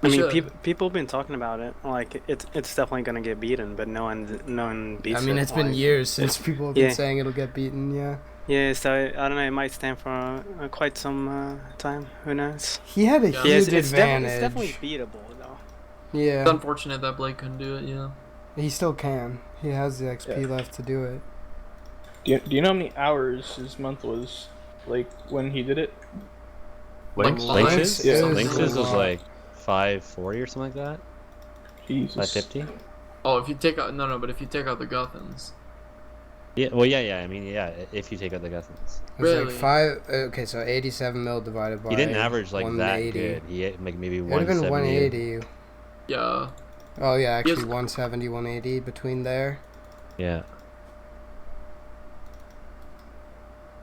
I We mean, should. people have been talking about it. Like, it's definitely gonna get beaten, but no one beats it. I mean, it's been like- years since people have been Yeah. saying it'll get beaten. Yeah. Yeah, so I don't know. It might stand for quite some time. Who knows? He had a Yeah, huge it's advantage. definitely beatable though. Yeah. it's unfortunate that Blake couldn't do it. Yeah. He still can. He has the XP left to do it. Do you know how many hours his month was? Like when he did it? Lynx? Like, Lynx's? Yeah. Lynx's was Wow. like 540 or something like that. Jesus. 550. Oh, if you take out but if you take out the Guthans. Yeah. Well, yeah. I mean, yeah. If you take out the Guthans, It was Really? like 5. Okay, so 87 mil divided by. he didn't average like that 180. good. He had like maybe It would have been 170. 180. Yeah. Oh yeah, actually Yes. 170, 180 between there. Yeah.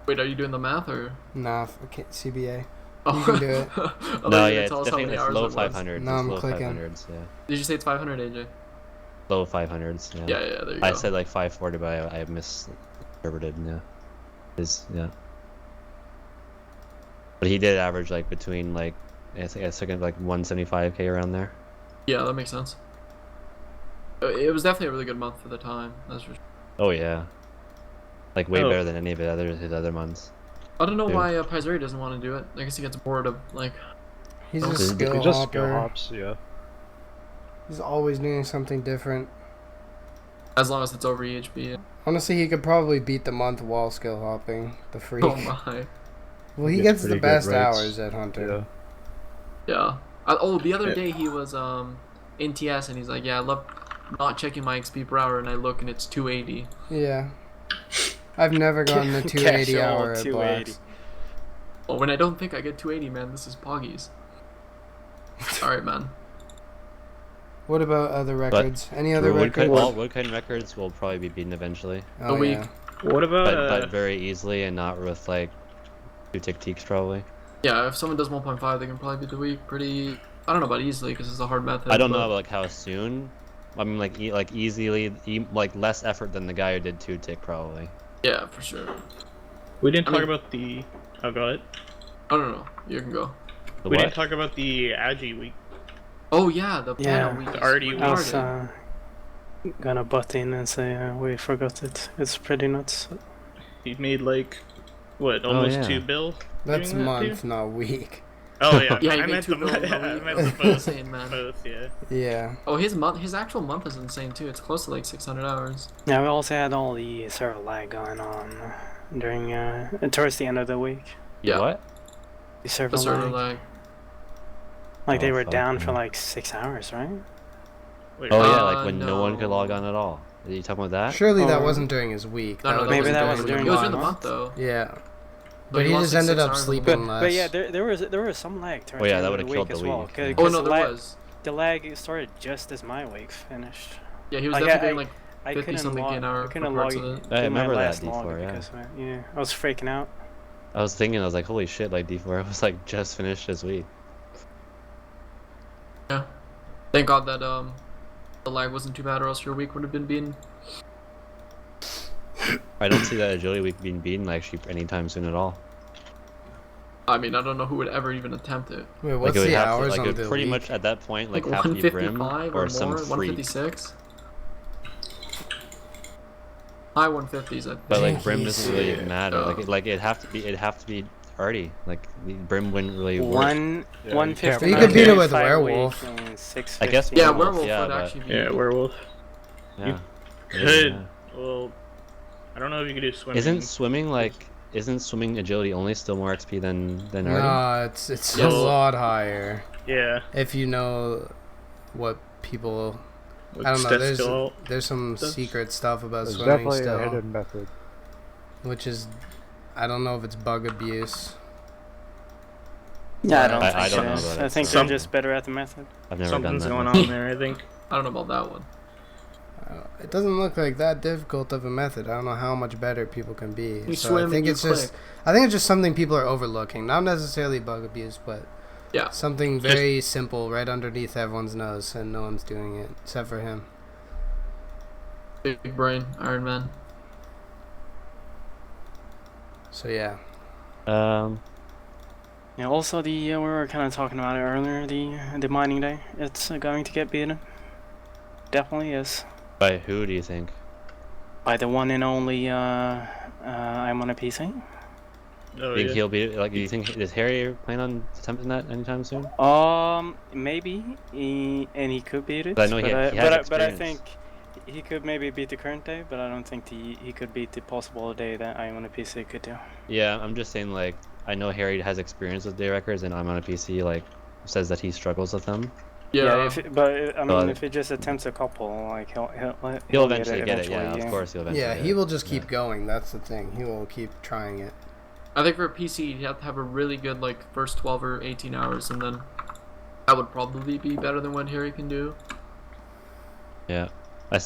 Wait, are you doing the math or? Nah, CBA. Oh. You can do it. I thought you were No, gonna yeah. It's tell us how definitely many it's hours low it was. 500s. No, it's I'm low clicking. 500s. Yeah. Did you say it's 500, AJ? Low 500s. Yeah. Yeah, there you go. I said like 540, but I misinterpreted. Yeah. Yeah. But he did average like between like I think like 175k around there. Yeah, that makes sense. It was definitely a really good month for the time. That's for sure. Oh yeah. Like way Oh. better than any of his other months. I don't know Dude. why Pizeri doesn't want to do it. I guess he gets bored of like. He's a He skill He just hopper. skill hops, yeah. He's always doing something different. As long as it's over EHP. Honestly, he could probably beat the month while skill hopping. The freak. Oh my. Well, he Gets gets the pretty good best rates. hours at Hunter. Yeah. Yeah. The other day he was in TS and he's like, yeah, I love not checking my XP per hour, and I look and it's 280. Yeah. I've never gotten a 280 Casual hour at 280. blacks. Oh, when I don't think I get 280, man, this is poggies. Alright, man. What about other records? Any other Woodcut, records? all Woodcut records will probably be beaten eventually, Oh, A week. yeah. What about but very easily and not with like 2 tick-teaks probably. Yeah, if someone does 1.5, they can probably beat the week pretty. I don't know about easily because it's a hard method. I don't know but- about like how soon. I mean like easily like less effort than the guy who did 2 tick probably. Yeah, for sure. we didn't I talk mean- about the oh go ahead. I don't know. You can go. The We what? didn't talk about the Agi week. Oh yeah, the Yeah, panel week. the is RD I was retarded. gonna butt in and say we forgot it. It's pretty nuts. He made like what almost yeah. 2 bill. That's doing that, month, too? not week. Oh yeah, Yeah, he I made meant 2 the bill in a I week. meant the That's both. insane, man. Both, yeah. Yeah. Oh, his actual month is insane too. It's close to like 600 hours. Yeah, we also had all the server lag going on during towards the end of the week. Yeah. What? The server The server lag. lag. Like they Oh, were fuck, down yeah. for like 6 hours, right? Wait, Oh right. yeah, like when no one could no. log on at all. Are you talking about that? Surely that wasn't during his week. No, maybe that was during during It was the during the month. month though. Yeah. But But he lost just like ended 6 up hours on the sleeping week. less. But yeah, there was some lag towards Oh, yeah, the that end of would've the killed week as the well. week. Oh no, there was. The lag started just as my week finished. Yeah, he was Like, definitely I- doing like I 50 couldn't something log. an I hour for couldn't parts log. of it. I do my remember that, last D4, log yeah. because I was freaking out. I was thinking, I was like, holy shit, like D4 was like just finished this week. Yeah. Thank God that the lag wasn't too bad, or else your week would have been beaten. I don't see that agility week being beaten actually anytime soon at all. I mean, I don't know who would ever even attempt it. Wait, Like what's it would the have to, hours like on it would the pretty week? much at that point like Like have to be Brim 155 or or some more, freak. 156. High 150s, I think. But like Brim doesn't really Jeez. matter. Like it'd have to be arty. Like Brim wouldn't really work. One Yeah, one you can't- fifty. You could beat it with Werewolf. I guess Yeah, Werewolf, werewolf yeah, would but- actually be. Yeah, werewolf. Yeah. Could. Yeah. Well, I don't know if you could do swimming. Isn't swimming agility only still more XP than arty? No, it's a Yes. lot higher. Yeah. If you know what people, With I don't know. There's Stestill. there's some That's- secret stuff about There's swimming definitely still, a hidden method. which is, I don't know if it's bug abuse. Yeah, I don't I think don't know so. about it, I think so- they're just better at the method. I've never done Something's that. going myself. on there, I think. I don't know about that one. It doesn't look like that difficult of a method. I don't know how much better people can be. You So swim I think and you it's just, click. I think it's just something people are overlooking. Not necessarily bug abuse, but Yeah. something very simple right underneath everyone's nose, and no one's doing it except for him. Big brain, Iron Man. So yeah. Yeah. Also, we were kind of talking about it earlier. The mining day. It's going to get beaten. Definitely is. By who do you think? By the one and only I'm on a PC. Oh, Do you think yeah. he'll be like? Do you think is Harry plan on attempting that anytime soon? Maybe he could beat it. But I know he has but I experience. think he could maybe beat the current day, but I don't think he could beat the possible day that I'm on a PC could do. Yeah, I'm just saying like I know Harry has experience with day records, and I'm on a PC like says that he struggles with them. Yeah. But I mean, But- if he just attempts a couple, like he'll He'll eventually get it. Yeah, eventually, of course he'll eventually. Yeah, get he it. will just keep Yeah. going. That's the thing. He will keep trying it. I think for a PC, you have to have a really good like first 12 or 18 hours, and then that would probably be better than what Harry can do. Yeah,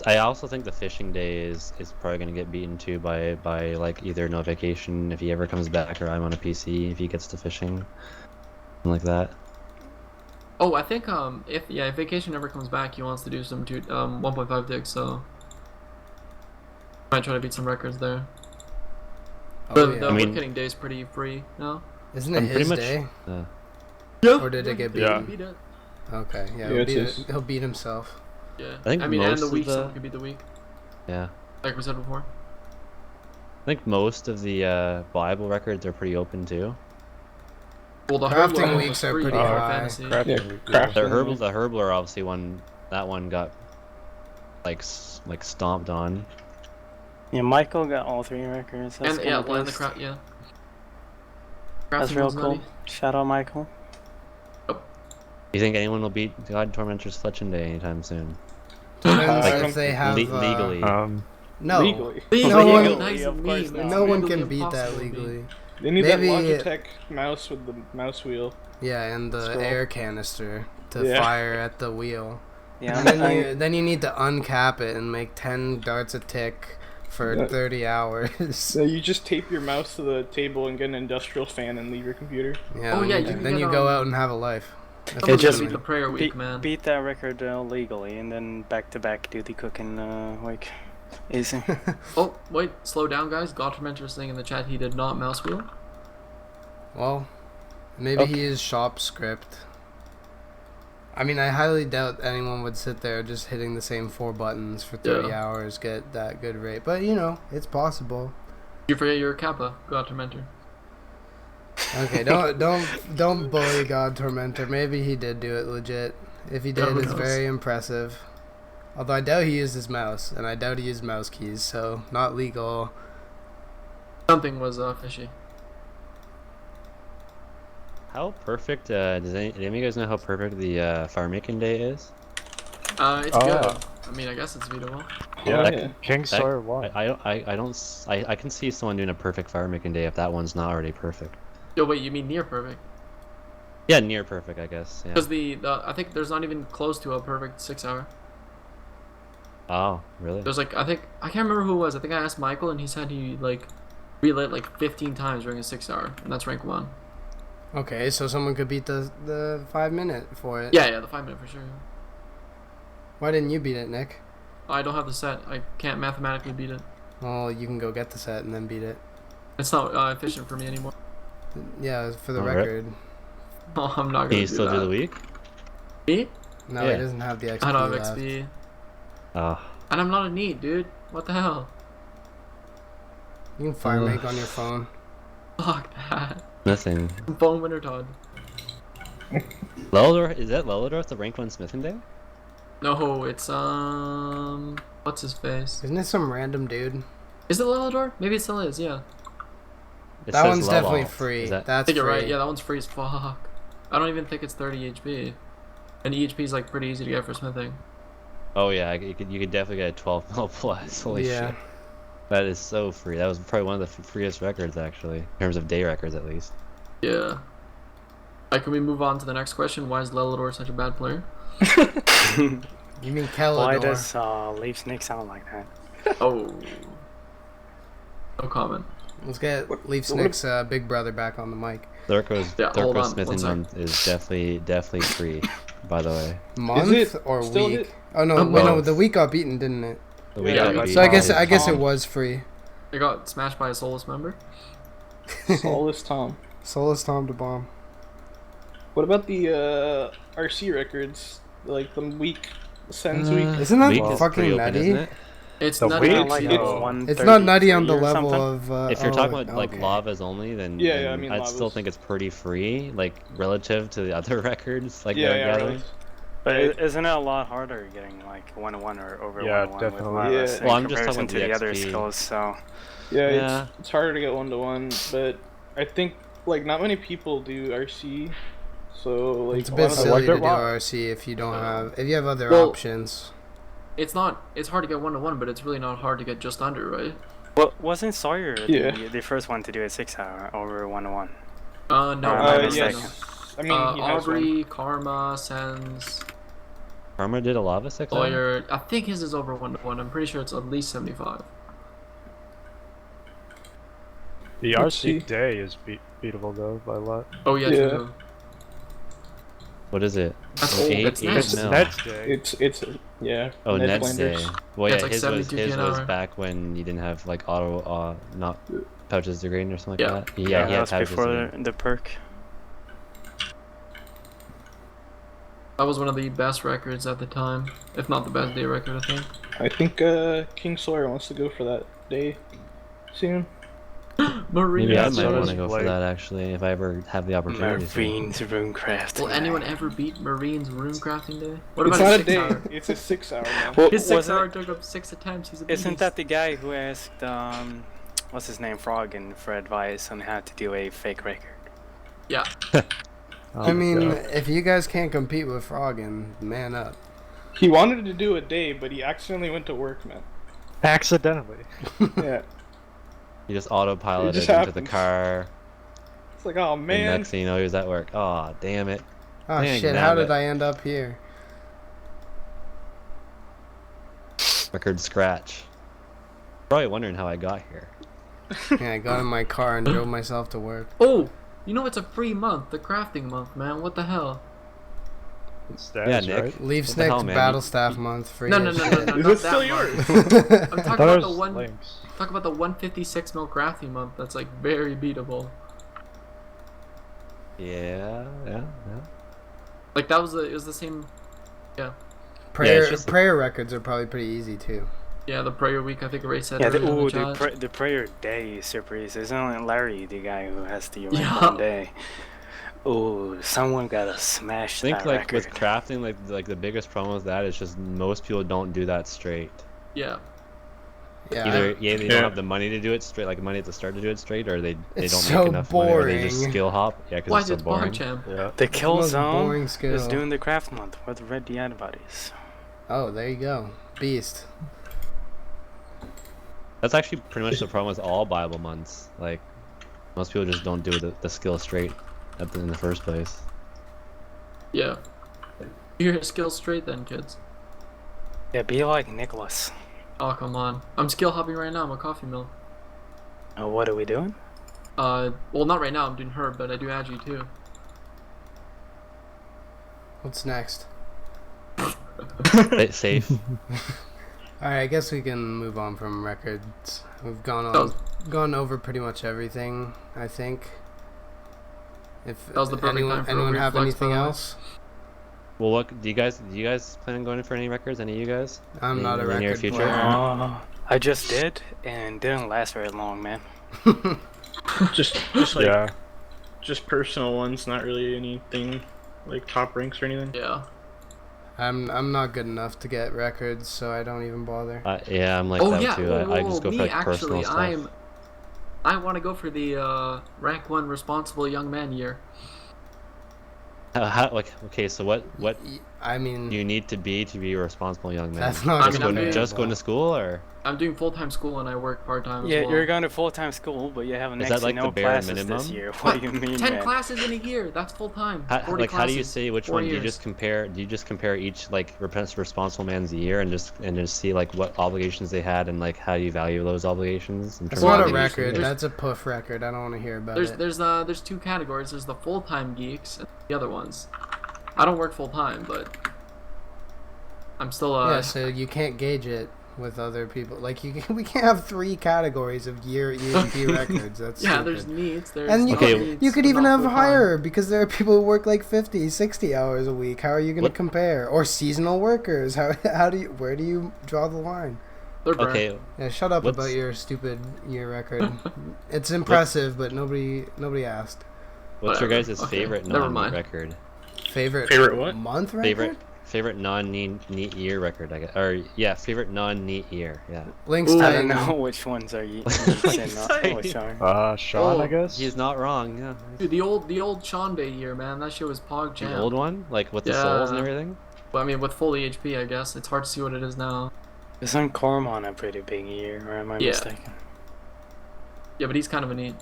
I also think the fishing day is probably gonna get beaten too by like either no vacation if he ever comes back, or I'm on a PC if he gets to fishing, something like that. Oh, I think if vacation never comes back, he wants to do some 1.5 digs, so might try to beat some records there. Oh, But yeah. the I mean- woodcutting day is pretty free now. Isn't it I'm pretty his much- day? Yeah. Or did it get Yeah. beaten? Okay, yeah, Yeah, he'll, it's beat his. he'll beat himself. Yeah. I think and most the of week, the- someone could beat the week, Yeah, like we said before. I think most of the Bible records are pretty open too. Well, the Crafting Herbal weeks was are free pretty for high. fantasy. Yeah, Crafting. craft- The Herbler obviously one. That one got like stomped on. Yeah, Michael got all 3 records. That's And yeah, kinda land the pissed. craft, yeah. That's Crafting real was cool. nutty. Shout out Michael. You think anyone will beat God Tormentor's Fletching Day anytime soon? Depends Like, if they have legally. No, Legally. No one- Nice of and course mean. not. no one Legally can beat that impossible to beat. legally. They need Maybe- that Logitech mouse with the mouse wheel. Yeah, and the Scroll. air canister to Yeah. fire at the wheel. Yeah, And then you need to uncap it and make 10 darts a tick for Yeah. 30 hours. So you just tape your mouse to the table and get an industrial fan and leave your computer. Yeah, Oh, yeah, and you can then get, you go out and have a life. That's Someone's just- gonna beat the prayer week, man. beat that record legally, and then back to back do the cooking week. Easy. Oh, wait, slow down, guys. God Tormentor is saying in the chat he did not mouse wheel. Well, maybe Okay. he is shop script. I mean, I highly doubt anyone would sit there just hitting the same 4 buttons for 30 Yeah. hours, get that good rate. But, you know, it's possible. You forget you're a Kappa, God Tormentor. Okay, don't bully God Tormentor. Maybe he did do it legit. If he Yeah, did, who it's knows? very impressive. Although I doubt he used his mouse, and I doubt he used mouse keys, so not legal. Something was fishy. How perfect? Do any of you guys know how perfect the fire making day is? It's good. I mean, I guess it's beatable. Yeah, yeah. King Sawyer won. I can see someone doing a perfect fire making day if that one's not already perfect. Yo, wait, you mean near perfect? Yeah, near perfect, I guess. Yeah. Because the I think there's not even close to a perfect 6 hour. Oh, really? There's like I can't remember who it was. I think I asked Michael and he said he like relit like 15 times during a 6 hour, and that's rank 1. Okay, so someone could beat the 5 minute for it. Yeah, the 5 minute for sure. Why didn't you beat it, Nick? I don't have the set. I can't mathematically beat it. Well, you can go get the set and then beat it. It's not efficient for me anymore. Yeah, for the Alright. record. Oh, I'm not gonna Can you do still that. do the week? Me? No, Yeah. he doesn't have the XP I don't have left. XP. Oh. And I'm not a NEET, dude. What the hell? You can fire make on your phone. Fuck that. Nothing. Phone winner Todd. Lelidor, is that Lelidor the rank 1 smithing day? No, it's what's his face? Isn't it some random dude? Is it Lelidor? Maybe it still is, yeah. It That says one's definitely Lelal. free. Is that- I That's think free. you're right, yeah, that one's free as fuck. I don't even think it's 30 HP. And EHP is like pretty easy to get for smithing. Oh yeah, you could definitely get a 12 mil plus. Holy Yeah. shit. That is so free. That was probably one of the freest records actually, in terms of day records at least. Yeah. Alright, can we move on to the next question? Why is Lelidor such a bad player? You mean Kelador? Why does Leaf Snake sound like that? Oh. No comment. Let's get Leaf Snick's big brother back on the mic. Yeah, hold on, smithing one month is definitely free, by the way. Month it or still week? hit- Oh no, Both. wait, no, the week got beaten, didn't it? The week Yeah, got you got beat. So I guess it Tom. was free. They got smashed by a Solace member. Solace Tom. Solace Tom to bomb. What about the RC records? Like the week, Sen's week? Isn't that Week is fucking pretty open, nutty? isn't it? It's The not weight? even- Like it's- 133 It's not nutty on the or level something? of. If you're talking about like okay. lavas only, then, Yeah, then I mean I'd still lavas. think it's pretty free, like relative to the other records, like Yeah, they're yeah, gathering. right. But isn't it a lot harder getting like 1-1 or over Yeah, 1-1 definitely. with Lavas Yeah. in Well, I'm just comparison talking to the other XP. skills, so... Yeah, Yeah. it's harder to get 1-1, but I think like not many people do RC, so like It's a lot bit of silly like to it do well. RC if you don't have if you have other Well- options. It's not. It's hard to get 1-1, but it's really not hard to get just under, right? Well, wasn't Sawyer Yeah. the first one to do a 6-hour over 1-1? No. Am I yes. mistaken? I mean, he has one. Aubrey, Karma, Sens, Karma did a lava 6 hour? Sawyer. I think his is over 1-1. I'm pretty sure it's at least 75. The Let's RC see. day is beatable though by a lot. Oh yeah, Yeah. true. What is it? That's Oh, old. eight- That's eight nice. It's mil. Ned's day. It's yeah. Oh, Ned Ned's day. Flanders. Well, Yeah, yeah, it's like his 72K an hour. back when you didn't have like auto, not pouches degrading or something Yeah. like that. Yeah, he that had was pouches before degrading. the perk. That was one of the best records at the time, if not the best day record, I think. I think King Sawyer wants to go for that day soon. Marine. Maybe I so might want does to go for Blake. that actually, if I ever have the opportunity. to. Marine's Runecraft. Will anyone ever beat Marine's rune crafting day? What It's about not his a day. 6 hour? It's a 6 hour now. Well, His 6 was hour it, took up 6 attempts. He's a isn't beast. that the guy who asked, what's his name, Froggen, for advice on how to do a fake record? Yeah. Oh I my mean, God. if you guys can't compete with Froggen, man up. He wanted to do a day, but he accidentally went to work, man. Accidentally. Yeah. You just autopiloted just into the happens. car, It's like, oh and man. next thing you know, he was at work. Oh, damn it. Oh Dang, shit! How nabbit. did I end up here? Record scratch. Probably wondering how I got here. Yeah, I got in my car and drove myself to work. Oh, you know it's a free month, the crafting month, man. What the hell? It's Yeah, Dad's, Nick. right? Leaf What the hell, Snick's man? Battle Staff month free. No, no, as no, no, shit. no, Is not it still that yours? month. I'm I talking thought about it the was one. links. Talk about the 156 mil crafting month. That's like very beatable. Yeah. Like that was it was the same. Prayer it's just- prayer records are probably pretty easy too. Yeah, the prayer week. I think Ray said. Yeah, earlier in the chat. the prayer day is super easy. Isn't it Larry, the guy who has the rank Yeah. 1 day? Oh, someone gotta smash I think that like record. with crafting, like the biggest problem with that is just most people don't do that straight. Yeah. Yeah. Either they Yeah. don't have the money to do it straight, like money at the start to do it straight, or they It's don't so make enough money, or they just boring. skill hop. Yeah, because Why it's is so it bar boring. champ? Yeah. The kill most zone boring skill. is doing the craft month with red the antibodies. Oh, there you go. Beast. That's actually pretty much the problem with all Bible months. Like, most people just don't do the skill straight in the first place. Yeah. You're skill straight then, kids. Yeah, be like Nicholas. Oh, come on. I'm skill hopping right now. I'm a coffee mill. What are we doing? Well, not right now. I'm doing herb, but I do agi too. What's next? Safe. Alright, I guess we can move on from records. We've gone over pretty much everything, I think. If That was the perfect time for anyone a weird have flex, anything by the way. else? Well, what do you guys plan on going in for any records? Any of you guys? I'm not a in the near record future? player. I just did, and didn't last very long, man. Just like Yeah. just personal ones, not really anything like top ranks or anything. Yeah. I'm not good enough to get records, so I don't even bother. Yeah, I'm like Oh that yeah. too. I just go for me like personal actually, stuff. I want to go for the rank 1 responsible young man year. Okay, so what I mean, you need to be a responsible young man? that's not just comparable. going to school, or I'm doing full-time school and I work part-time as Yeah, well. you're going to full-time school, but you have next that to like no the bare classes this minimum? year. What do you mean, 10 man? classes in a year. That's full-time. 40 how do you classes, say which 4 one? Do you years. just compare each like responsible man's year and just see like what obligations they had and like how you value those obligations? In That's terms not of a there's- record. there's- That's a puff record. I don't want to hear about it. There's 2 categories. There's the full-time geeks and the other ones. I don't work full-time, but I'm still Yeah, so you can't gauge it with other people. Like we can't have 3 categories of year EHP records. That's yeah, stupid. there's needs. There's And Okay. you could even not have full-time. higher because there are people who work like 50, 60 hours a week. How are you going to What? compare? Or seasonal workers. Where do you draw the line? They're burned. Okay, Yeah, shut up What's- about your stupid year record. It's impressive, but nobody asked. what's your Whatever. guys' Okay, favorite never non-neat mind. record? Favorite what? month record? Favorite non-neat year record, I guess. Or yeah, favorite non-neat year. Yeah. Links I Titan. don't know which ones are you saying, which are. Sean, Oh, I guess. He's not wrong. Yeah. Dude, the old Sean Bay year, man. That shit was pog jam. The old one, like with the Yeah. souls and everything. But I mean, with full EHP, I guess it's hard to see what it is now. Isn't Cormon a pretty big year, or am I Yeah. mistaken? Yeah, but he's kind of a neat.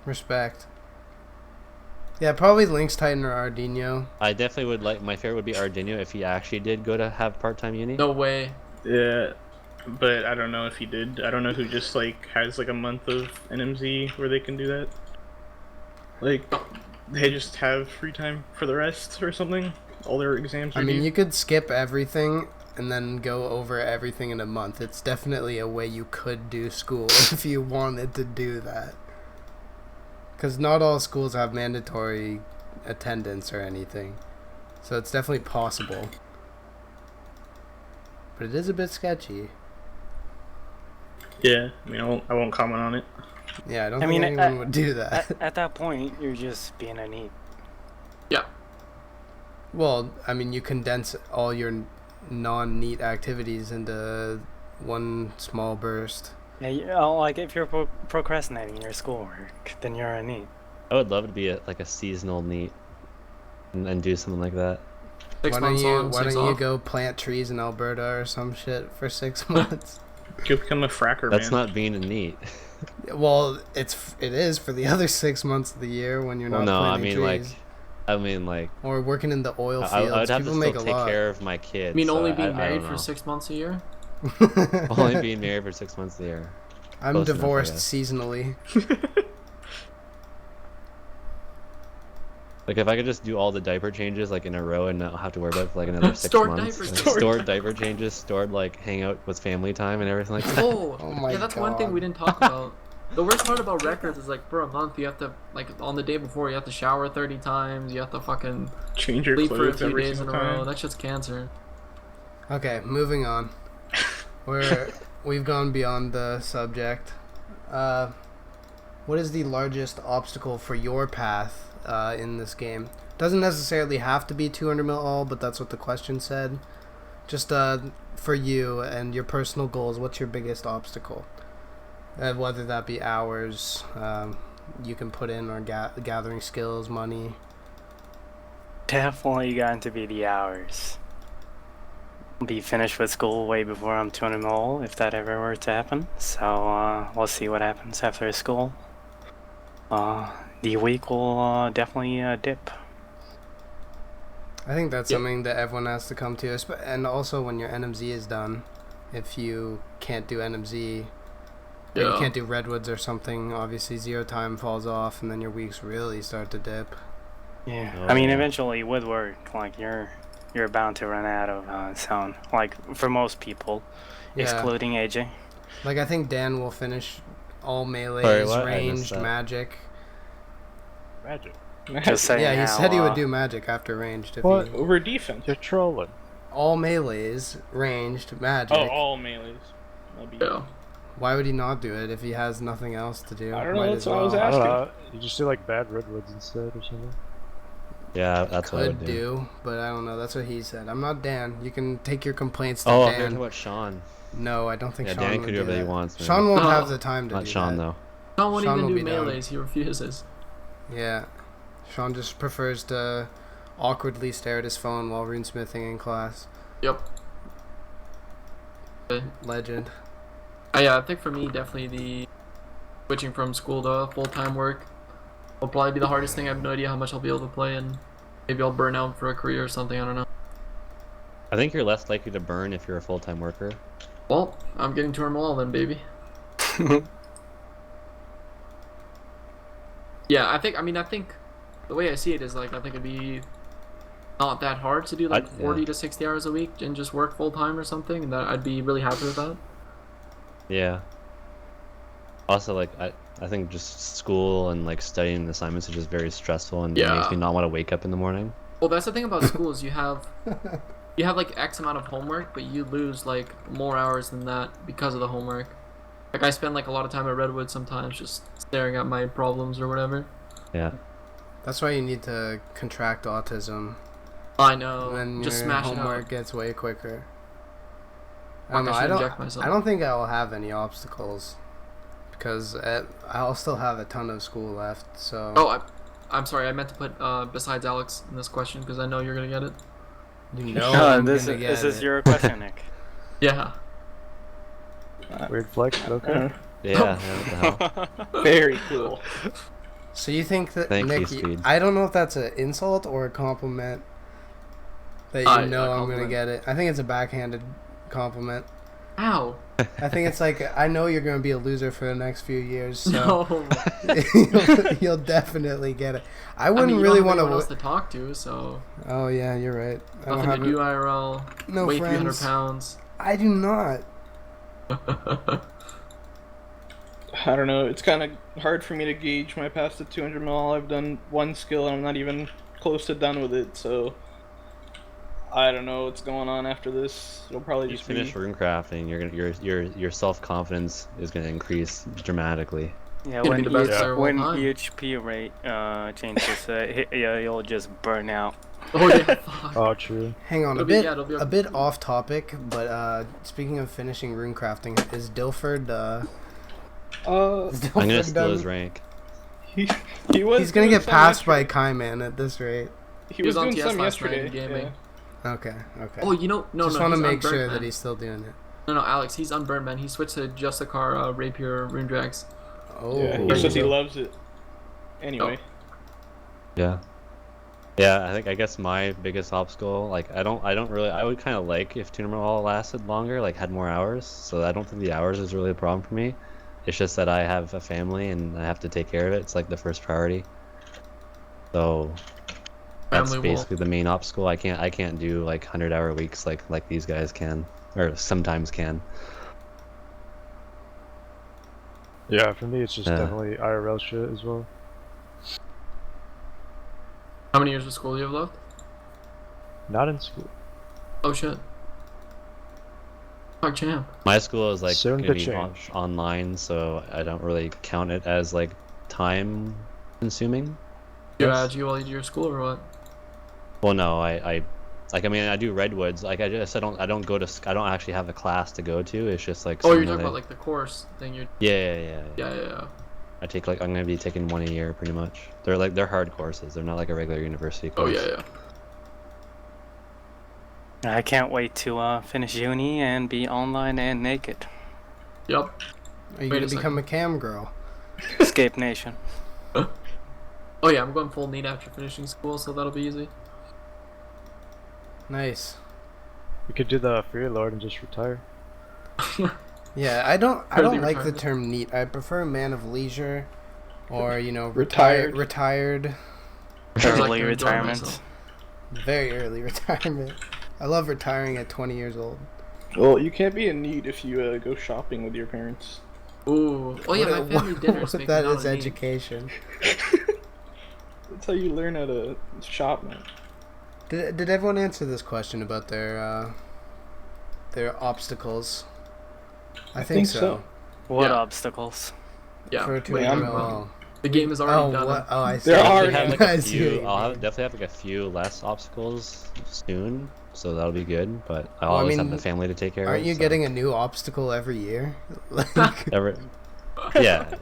Respect. Yeah, probably Links Titan or Ardino. I definitely would like. My favorite would be Ardino if he actually did go to have part-time uni. No way. Yeah, but I don't know if he did. I don't know who just like has like a month of NMZ where they can do that. Like, they just have free time for the rest or something. All their exams are I mean, due. you could skip everything and then go over everything in a month. It's definitely a way you could do school if you wanted to do that. Because not all schools have mandatory attendance or anything. So it's definitely possible. But it is a bit sketchy. Yeah, I mean, I won't comment on it. Yeah, I don't I think mean, anyone would do that. At that point, you're just being a neat. Yeah. Well, I mean, you condense all your non-neat activities into one small burst. Yeah, like if you're procrastinating your schoolwork, then you're a neat. I would love to be like a seasonal neat and do something like that. 6 months on, Why 6 don't you off. go plant trees in Alberta or some shit for 6 months? You'll become a fracker, That's man. not being a neat. Well, it is for the other 6 months of the year when you're Well, not no, I planting mean trees. Or working in the oil I fields. would have People to make still a take lot. care of my kids. I mean, so only being I married don't for know. 6 months a year? Only being married for 6 months a year. I'm Close enough, I divorced guess. seasonally. Like if I could just do all the diaper changes like in a row and not have to worry about it for like another 6 Stored months. diaper Like, changes. stored diaper changes, stored like hang out with family time and everything like that. Oh, Oh my yeah, that's one thing God. we didn't talk about. The worst part about records is like for a month you have to, like on the day before, you have to shower 30 times, you have to fucking Change your sleep for a clothes few every days in single a row. time. That shit's cancer. Okay, moving on. We've gone beyond the subject. What is the largest obstacle for your path in this game? Doesn't necessarily have to be 200 mil all, but that's what the question said. Just for you and your personal goals, what's your biggest obstacle? Whether that be hours you can put in or gathering skills, money. definitely going to be the hours. Be finished with school way before I'm 200 mil, if that ever were to happen. So we'll see what happens after school. The week will definitely dip. I think that's something that everyone has to come to, and also when your NMZ is done, if you can't do NMZ, or you can't do Redwoods or something, obviously 0 time falls off, and then your weeks really start to dip. Yeah, Oh, I mean, yeah. eventually it would work. Like you're bound to run out of sound. Like for most people, Yeah. excluding AJ. Like I think Dan will finish all melees, Sorry, what? I missed ranged, that. magic. Magic. Just saying. Yeah, he how, said he would do magic after ranged. If What? he, Over defense. You're trolling. all melees, ranged, magic. Oh, all melees. That'd be... Yeah. Why would he not do it if he has nothing else to do? I don't know, Might that's as what I was well. I don't asking. know. You just do like bad redwoods instead or something. Yeah, that's what I Could would do. do, but I don't know. That's what he said. I'm not Dan. You can take your complaints to Oh, I'm Dan. talking about Sean. No, I don't think Yeah, Sean Dan would can do whatever he that. wants. Man. Sean won't No. have the time to Not do Sean that. though. Sean won't Sean even will do be down. melees. He refuses. Yeah. Sean just prefers to awkwardly stare at his phone while runesmithing in class. Yep. Legend. Yeah, I think for me, definitely the switching from school to full-time work will probably be the hardest thing. I have no idea how much I'll be able to play, and maybe I'll burn out for a career or something. I don't know. I think you're less likely to burn if you're a full-time worker. Well, I'm getting to all then, baby. Yeah, I think the way I see it is like I think it'd be not that hard to do like 40 to 60 hours a week and just work full time or something, and that I'd be really happy with that. Yeah. Also, like I think just school and like studying assignments is just very stressful and it Yeah. makes me not want to wake up in the morning. Well, that's the thing about school is you have like X amount of homework, but you lose like more hours than that because of the homework. Like I spend like a lot of time at Redwood sometimes just staring at my problems or whatever. Yeah. That's why you need to contract autism. I know. Then Just your smash it homework out. gets way quicker. I Fuck, don't know. I should I inject myself. don't think I'll have any obstacles because I'll still have a ton of school left. So. Oh, I'm sorry. I meant to put besides Alex in this question because I know you're gonna get it. You know, No, this is your question, Nick. Yeah. Weird flex, but okay. Yeah. What the hell? Very cool. So you think that Thank you, Nick? Speed. I don't know if that's an insult or a compliment. That you know I'm gonna compliment. get it. I think it's a backhanded compliment. Ow. I think it's like I know you're gonna be a loser for the next few years, so No. you'll definitely get it. I I wouldn't mean, you really don't have want anyone else to. to talk to, so Oh yeah, you're right. I don't nothing have to do IRL. no Weigh 300 friends. pounds. I do not. I don't know. It's kind of hard for me to gauge my path to 200 mil. I've done one skill and I'm not even close to done with it, so I don't know what's going on after this. It'll probably You just finish be. rune crafting, your self confidence is gonna increase dramatically. Yeah, Gonna when be the best player of all when time. EHP rate changes, yeah, you'll just burn out. Oh yeah. Fuck. Oh, true. Hang on, It'll be- yeah, it'll be a bit off topic, but speaking of finishing rune crafting, is Dilford? Is Dilford I'm gonna steal done? his rank. He was. He's gonna doing get some passed by yesterday. Kaiman at this rate. He was on doing TS some last night yesterday. in gaming. Yeah. Okay. Oh, you know, no, Just no. want to he's make sure unburnt, that man. he's still doing it. No, Alex, he's unburned, man. He switched to Justicar, Rapier, Rune Drags. Oh. Yeah, he There says you he go. loves it. Anyway. Yeah. I guess my biggest obstacle, like I would kind of like if Tournament Hall lasted longer, like had more hours. So I don't think the hours is really a problem for me. It's just that I have a family and I have to take care of it. It's like the first priority. So that's Family will- basically the main obstacle. I can't do like 100-hour weeks like these guys can, or sometimes can. Yeah, for me it's just Yeah. definitely IRL shit as well. How many years of school do you have left? Not in school. Oh shit. Fuck champ. My school is like Soon gonna to be change. online, so I don't really count it as like time consuming. You Yes. add you while you do your school or what? Well, no, I do Redwoods. Like I don't actually have a class to go to. It's just like Oh, you're something talking that about like the course thing. You're. yeah. Yeah. I take like I'm gonna be taking one a year pretty much. They're hard courses. They're not like a regular university Oh course. yeah. I can't wait to finish uni and be online and naked. Yep. Are you Wait gonna a become a cam girl? Escape Nation. Oh yeah, I'm going full need after finishing school, so that'll be easy. Nice. You could do the Free Lord and just retire. Yeah, I don't Early like the retirement. term neat. I prefer man of leisure, or Retired. retired, Sounds like Early you're enjoying retirement. myself. very early retirement. I love retiring at 20 years old. Well, you can't be in need if you go shopping with your parents. Ooh. Oh yeah, my family dinners make me That not is a need. education. That's how you learn how to shop, man. Did everyone answer this question about their obstacles? I think so. What Yeah. obstacles? Yeah. For wait, 200 I'm- ml. the game is already Oh, done. what? Oh, I see. There I'll are- definitely have like I a see what you few. I'll mean. definitely have like a few less obstacles soon, so that'll be good. But I Well, I always mean, have the family to take care of. Aren't you so- getting a new obstacle every year? Like, Every... Yeah, yeah.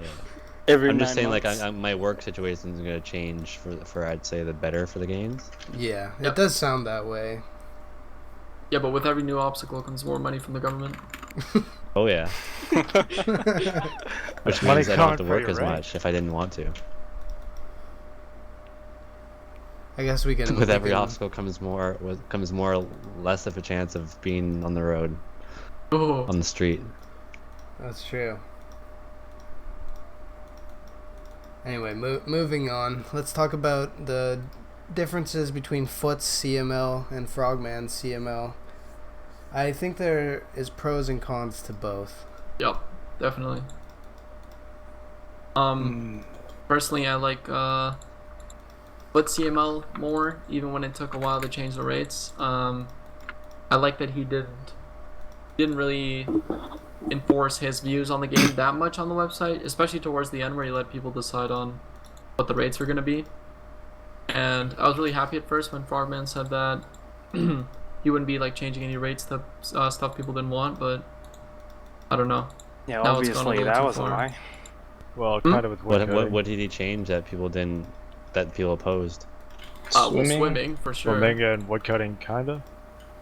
Every I'm just 9 saying, like, months. my work situation is gonna change for I'd say the better for the games. yeah, Yep. it does sound that way. Yeah, but with every new obstacle comes more money from the government. Oh yeah, which Money means I don't have coming to for work your as rent. much if I didn't want to. I guess we can. With we every can- obstacle comes more less of a chance of being on the road, Oh. on the street. That's true. Anyway, moving on. Let's talk about the differences between Foot's CML and Frogman's CML. I think there is pros and cons to both. Yep, definitely. Personally, I like Foot CML more, even when it took a while to change the rates. I like that he didn't really enforce his views on the game that much on the website, especially towards the end where he let people decide on what the rates were going to be. And I was really happy at first when Frogman said that he wouldn't be like changing any rates to stuff people didn't want, but I don't know. Yeah, Now it's gone a obviously little that too was a far. lie. Well, kind of with What did he change that people opposed? Swimming for sure. Swimming and woodcutting, kinda.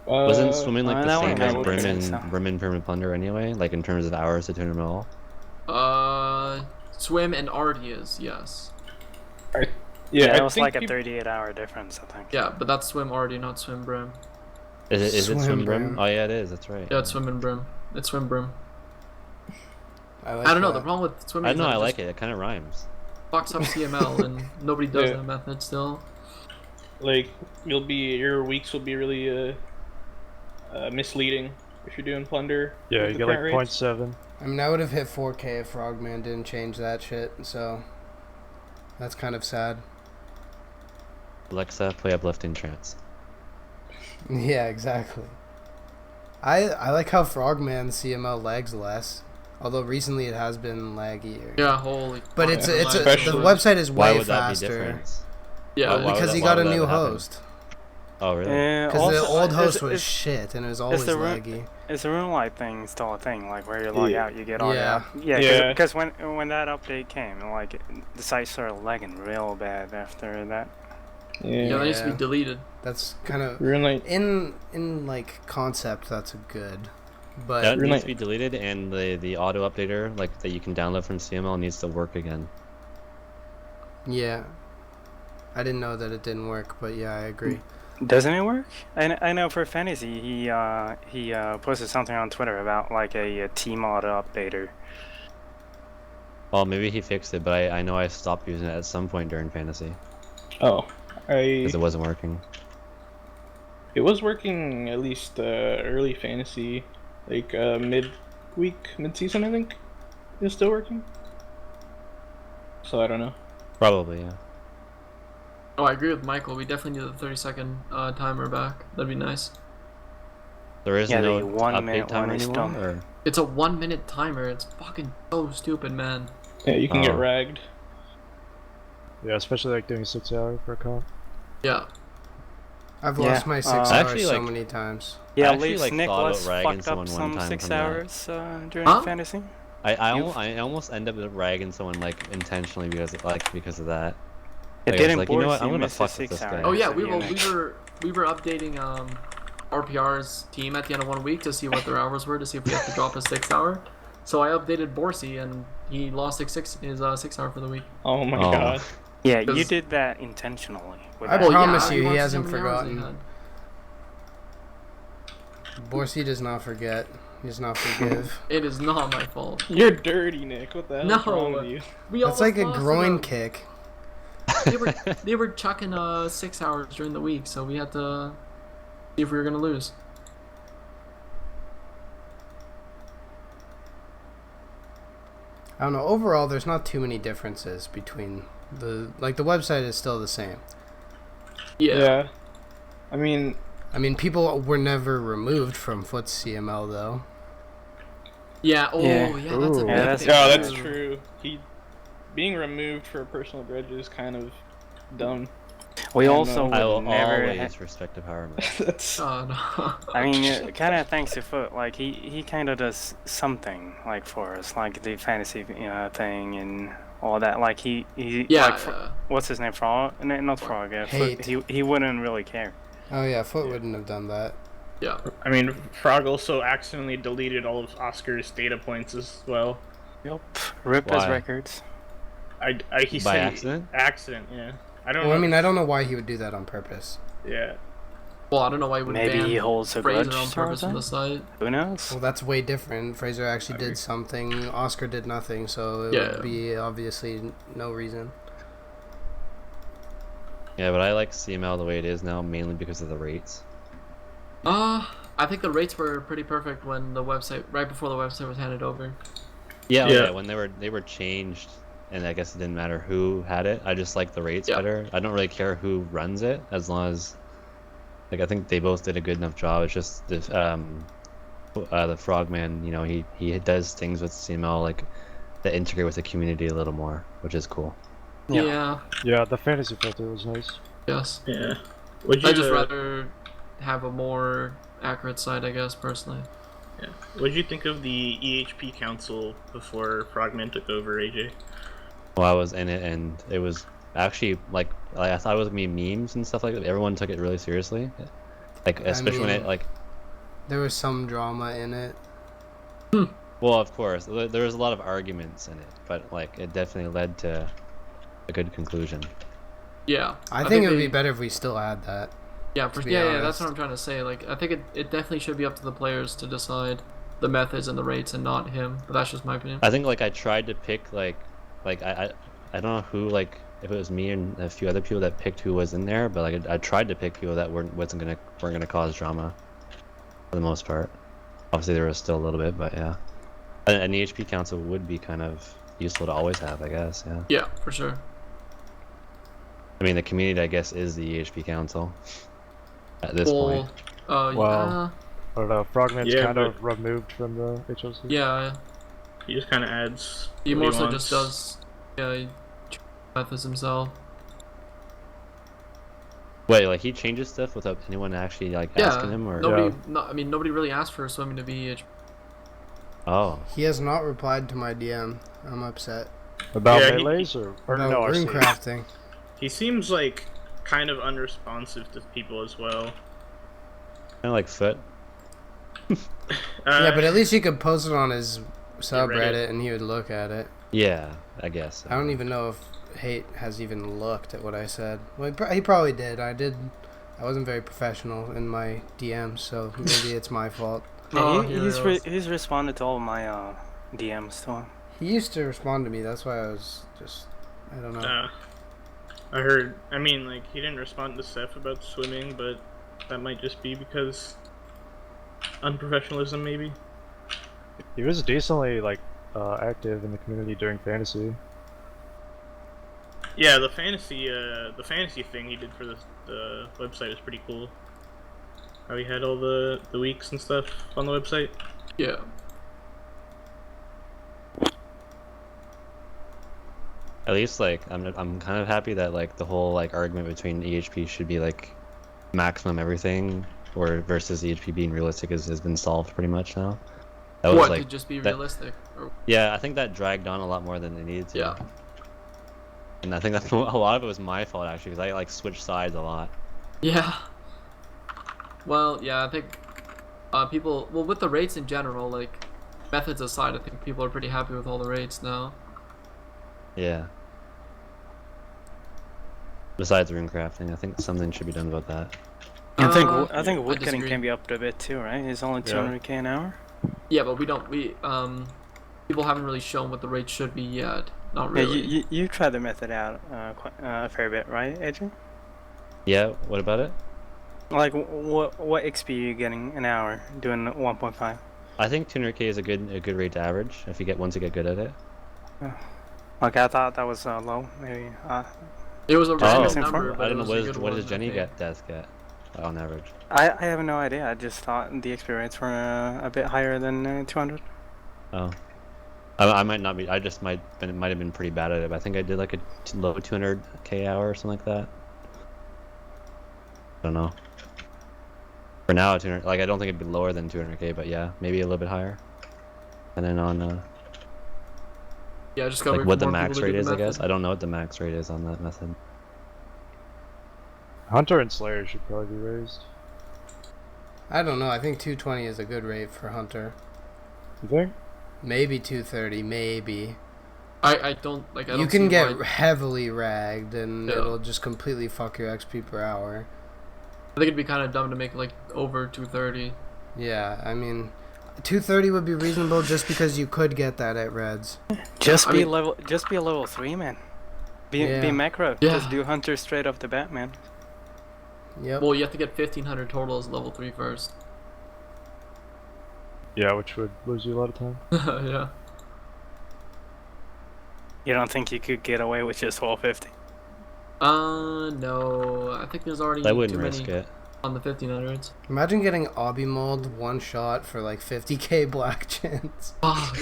Wasn't swimming like that the one same as kinda Brim makes and sense, huh? Brim and Permanent Plunder anyway? Like in terms of hours to 200 mil? Swim and Artie is, yes. Yeah, I it was think like a people- 38-hour difference, I think. Yeah, but that's Swim Artie, not Swim Brim. Is it Swim Swim Brim? Brim. Oh yeah, it is. That's right. Yeah, it's Swim and Brim. It's Swim Brim. I like I don't know, the that. problem with swimming I is know. that I it like just it. It kind of rhymes. fucks up CML and nobody does Yeah. that method still. Like, your weeks will be really misleading if you're doing plunder. Yeah, with you the get like current rates. 0.7. I mean, I would have hit 4K if Frogman didn't change that shit, so that's kind of sad. Alexa, play Uplifting Trance. Yeah, exactly. I like how Frogman's CML lags less, although recently it has been laggier. Yeah, holy. But fuck, it's it the lags so much. website is Why way would that be faster different? Yeah, Why would because that- he why got would a that new happen? host. Oh really? Because the old host is, was is, shit and it was always the ru- laggy. is the room light thing still a thing? Like where you log Yeah. out, you get all Yeah. Yeah. Because when that update came, like the site started lagging real bad after that. Yeah, that needs to be Yeah. deleted. That's kind of We're in like in like concept. That's a good, but That Really- needs to be deleted, and the auto updater like that you can download from CML needs to work again. yeah, I didn't know that it didn't work, but yeah, I agree. Doesn't it work? I know for fantasy he posted something on Twitter about like a T-mod updater. Well, maybe he fixed it, but I know I stopped using it at some point during fantasy because it wasn't working. it was working at least early fantasy, like mid-season I think. It's still working. So I don't know. Probably, yeah. Oh, I agree with Michael. We definitely need the 30-second timer back. That'd be nice. There is Yeah, no the 1 minute update timer one is anymore. dumb. Or... It's a 1-minute timer. It's fucking so stupid, man. Yeah, you can get Oh. ragged. Yeah, especially like doing 6 hours per comp. Yeah. I've Yeah, lost my 6 hours Actually, so like- many times. Yeah, I at actually, least like, Nicholas thought about ragging fucked up someone one some time 6 from that. hours during Huh? fantasy. I almost end up ragging someone like intentionally because of that. It Like, I was didn't like, you know force what, I'm you gonna miss the fuck with 6 this guy. hours. Oh yeah, of we unit. were updating RPR's team at the end of 1 week to see what their hours were, to see if we have to drop a 6 hour. So I updated Borsey, and he lost his 6 hour for the week. Oh my Oh. god. Yeah, you Because- did that intentionally. With I that. promise you, he watched hasn't how many hours he forgotten. had. Borsey does not forget. He does not forgive. It is not my fault. You're dirty, Nick. What the hell is wrong No. with you? We That's almost like a lost to groin them. kick. They were chucking 6 hours during the week, so we had to see if we were gonna lose. I don't know. Overall, there's not too many differences between the website is still the same. Yeah. I mean, People were never removed from Foot's CML though. Yeah. Oh, Yeah. yeah. That's a Ooh. big Yeah, that's- thing, yeah, that's too. true. He being removed for a personal grudge is kind of dumb. We I also know. I will would never. always respect empowerment. That's Oh no. I mean, kind of thanks to Foot. Like he kind of does something like for us, like the fantasy thing and all that. Like he Yeah. like, what's his name? Frog? No, not Frog. Hate. Foot, he wouldn't really care. Oh yeah, Foot wouldn't have done that. Yeah. I mean, Frog also accidentally deleted all of Oscar's data points as well. Yep. Rip his Why? records. He By said accident? Accident, yeah. I don't Well, know. I mean, I don't know why he would do that on purpose. Yeah. Well, I don't know why he would Maybe ban he holds a Fraser grudge on purpose from the towards site. Who knows? Well, that's way different. Fraser actually did something. Oscar did nothing, so it Yeah. would be obviously no reason. Yeah, but I like CML the way it is now, mainly because of the rates. I think the rates were pretty perfect when right before the website was handed over. Yeah, Yeah. yeah. When they were changed, and I guess it didn't matter who had it. I just like the rates Yeah. better. I don't really care who runs it, as long as, like, I think they both did a good enough job. It's just the Frogman, you know, he does things with CML like that integrate with the community a little more, which is cool. Yeah. Yeah. Yeah, the fantasy filter was nice. Yes. Yeah. Would you I just rather have a more accurate site, I guess, personally. Yeah. What'd you think of the EHP council before Frogman took over, AJ? Well, I was in it, and it was actually like I thought it was gonna be memes and stuff like that. Everyone took it really seriously, like especially when mean- it like. There was some drama in it. Well, of course, there was a lot of arguments in it, but like it definitely led to a good conclusion. Yeah. I think it would they- be better if we still had that. Yeah, to be yeah, that's honest. what I'm trying to say. Like, I think it definitely should be up to the players to decide the methods and the rates, and not him. But that's just my opinion. I think like I tried to pick like I don't know who, like if it was me and a few other people that picked who was in there, but like I tried to pick people that weren't gonna cause drama for the most part. Obviously there was still a little bit, but yeah. An EHP council would be kind of useful to always have, I guess. Yeah. Yeah, for sure. I mean, the community, I guess, is the EHP council at this Well, point. Wow. I don't know, Frogman's Yeah, kind but- of removed from the HLC. yeah. He just kind of adds. He what mostly wants. just does. Yeah, he methods himself. Wait, like he changes stuff without anyone actually like Yeah. asking him, or Nobody. No, I mean, nobody really asked for swimming to be EH. oh, He has not replied to my DM. I'm upset. About Yeah, he- melees or About no, rune RC? crafting. He seems like kind of unresponsive to people as well. kind of like Foot. Yeah, but at least he could post it on his Reddit. subreddit and he would look at it. Yeah, I guess. I don't even know if Hate has even looked at what I said. Well, he probably did. I wasn't very professional in my DMs, so maybe it's my fault. Oh, Yeah, here he's responded to all my DMs to him. He used to respond to me. That's why I was just, I don't know. I heard. I mean, like he didn't respond to Seth about swimming, but that might just be because unprofessionalism, maybe. He was decently like active in the community during fantasy. Yeah, the fantasy thing he did for the website is pretty cool. How he had all the weeks and stuff on the website. Yeah. At least like I'm kind of happy that like the whole like argument between EHP should be like maximum everything or versus EHP being realistic has been solved pretty much now. That was What, like to just be that- realistic? Or, yeah, I think that dragged on a lot more than it needed to. yeah. And I think that a lot of it was my fault actually because I like switched sides a lot. Yeah. Well, yeah, I think people. Well, with the rates in general, like methods aside, I think people are pretty happy with all the rates now. Yeah. Besides rune crafting, I think something should be done about that. I think I woodcutting disagree. can be upped a bit too, right? It's only 200k an hour. Yeah, but we don't. People haven't really shown what the rate should be yet. Not Yeah, really. you tried the method out quite, a fair bit, right, Adrian? Yeah, what about it? Like, what XP are you getting an hour doing 1.5? I think 200k is a good rate to average if you get once you get good at it. Okay, I thought that was low. Maybe. It was a random Oh, number, but I don't it know. was a good What one, does I Jenny think. Death get on average? I have no idea. I just thought the XP rates were a bit higher than 200. Oh, I might not be. I just might have been pretty bad at it. But I think I did like a low 200k hour or something like that. I don't know. For now, 200. Like I don't think it'd be lower than 200k, but yeah, maybe a little bit higher. And then on Yeah, just got like what the max rate is, I guess. I don't know what the max rate is on that method. Hunter and Slayer should probably be raised. I don't know. I think 220 is a good rate for Hunter. You think? Maybe 230, maybe. I don't like. I don't You can see get why- heavily ragged, and Yeah. it'll just completely fuck your XP per hour. I think it'd be kind of dumb to make like over 230. Yeah, I mean, 230 would be reasonable just because you could get that at Reds. Just I be mean- level 3, man. Be Yeah. macro. Yeah. Just do Hunter straight off the bat, man. Yep. Well, you have to get 1500 total as level 3 first. Yeah, which would lose you a lot of time. Yeah. You don't think you could get away with just 1250? No. I think there's already I wouldn't too risk many it. on the 1500s. Imagine getting Obby Mold one shot for like 50k black chance. Fuck.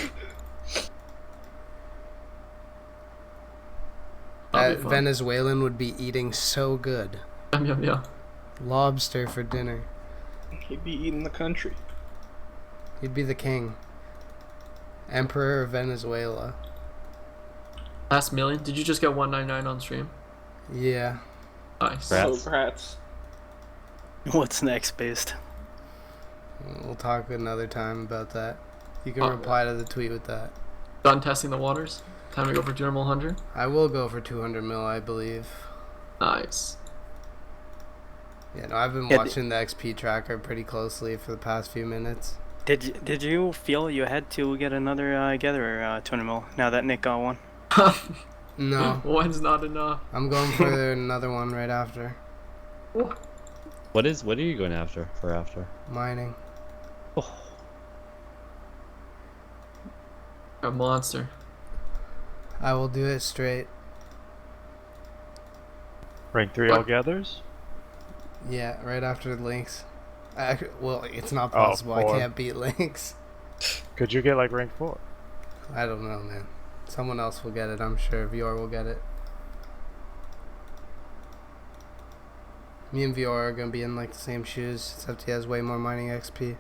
That That'd be fun. Venezuelan would be eating so good. Yum, yum. Lobster for dinner. He'd be eating the country. He'd be the king. Emperor of Venezuela. Last million? Did you just get 199 on stream? Yeah. Nice. Congrats. So brats. What's next, Beast? We'll talk another time about that. You can Oh, reply to the tweet with that. Done testing the waters? Time to go for 200 mil 100? I will go for 200 mil, I believe. Nice. Yeah, no, I've been Yeah, watching the XP tracker pretty closely for the past few minutes. Did you feel you had to get another gatherer 200 mil now that Nick got one? No, One's not enough. I'm going for another one right after. What are you going after? Mining. A monster. I will do it straight. Rank 3 all gathers? Yeah, right after Lynx. Well, it's not Oh, possible. I 4. can't beat Lynx. Could you get like rank 4? I don't know, man. Someone else will get it, I'm sure. Vior will get it. Me and Vior are going to be in like the same shoes, except he has way more mining XP.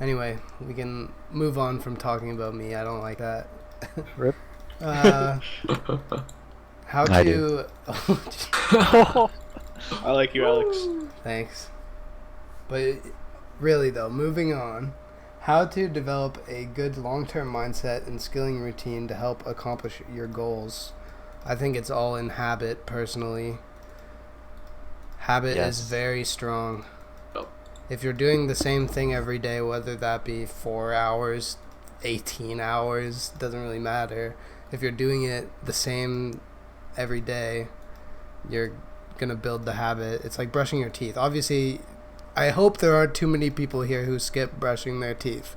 Anyway, we can move on from talking about me. I don't like that. Rip. How I to... I like you, Alex. Thanks. But really though, moving on. How to develop a good long-term mindset and skilling routine to help accomplish your goals. I think it's all in habit, personally. Habit Yes. is very strong. Oh. If you're doing the same thing every day, whether that be 4 hours, 18 hours, doesn't really matter. If you're doing it the same every day, you're gonna build the habit. It's like brushing your teeth. Obviously, I hope there aren't too many people here who skip brushing their teeth.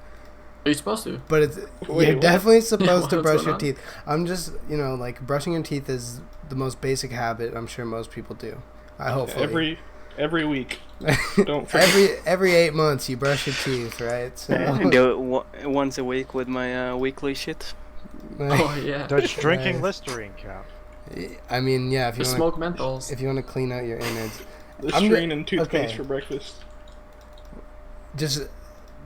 Are you supposed to? But it's Wait, you're what? definitely supposed to What's brush going your on? teeth. I'm just, like brushing your teeth is the most basic habit I'm sure most people do. I hopefully Every week. Don't forget. every 8 months you brush your teeth, right? So Do it once a week with my weekly shit. Oh yeah. Does drinking Nice. Listerine count? I mean, yeah, if you Just want smoke menthols. if you want to clean out your innards, Listerine and toothpaste okay. for breakfast. just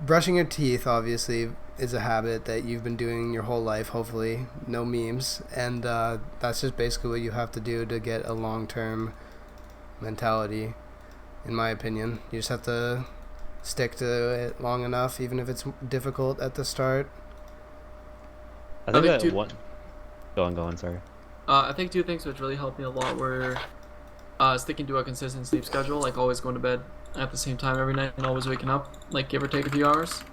brushing your teeth obviously is a habit that you've been doing your whole life, hopefully no memes, and that's just basically what you have to do to get a long-term mentality. in my opinion. You just have to stick to it long enough, even if it's difficult at the start. I think think that too- one. Go on. Sorry. I think 2 things which really helped me a lot were sticking to a consistent sleep schedule, like always going to bed at the same time every night and always waking up, like give or take a few hours.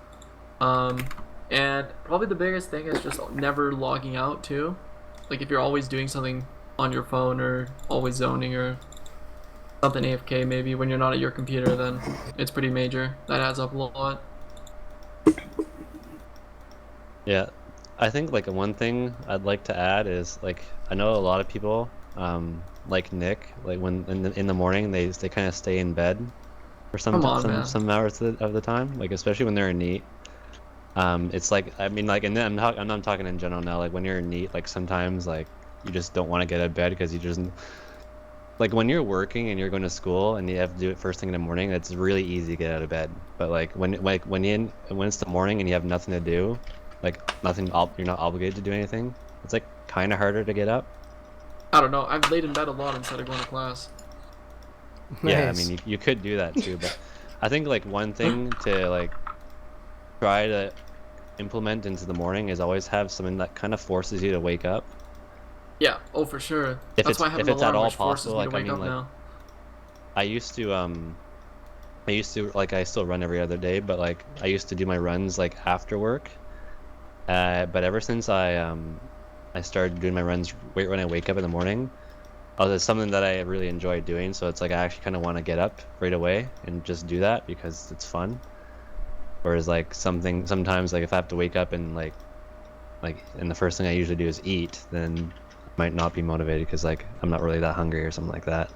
And probably the biggest thing is just never logging out too. Like if you're always doing something on your phone or always zoning or something AFK maybe when you're not at your computer, then it's pretty major. That adds up a lot. Yeah, I think like one thing I'd like to add is like I know a lot of people, like Nick, like when in the morning they kind of stay in bed for Come on, man. some hours of the time, like especially when they're in NEET. It's like I mean like and then I'm not talking in general now. Like when you're in NEET, like sometimes like you just don't want to get out of bed because you just like when you're working and you're going to school and you have to do it first thing in the morning. It's really easy to get out of bed. But like when it's the morning and you have nothing to do, like you're not obligated to do anything. It's like kind of harder to get up. I don't know. I've laid in bed a lot instead of going to class. Yeah, I Nice. mean you could do that too, but I think like one thing to like try to implement into the morning is always have something that kind of forces you to wake up. Yeah. Oh, for sure. If That's why I have if an it's at alarm all which forces possible, me to like I wake mean up like now. I used to like I still run every other day, but like I used to do my runs like after work. But ever since I started doing my runs when I wake up in the morning, it's something that I really enjoy doing. So it's like I actually kind of want to get up right away and just do that because it's fun. Whereas like sometimes like if I have to wake up and like and the first thing I usually do is eat, then I might not be motivated because like I'm not really that hungry or something like that.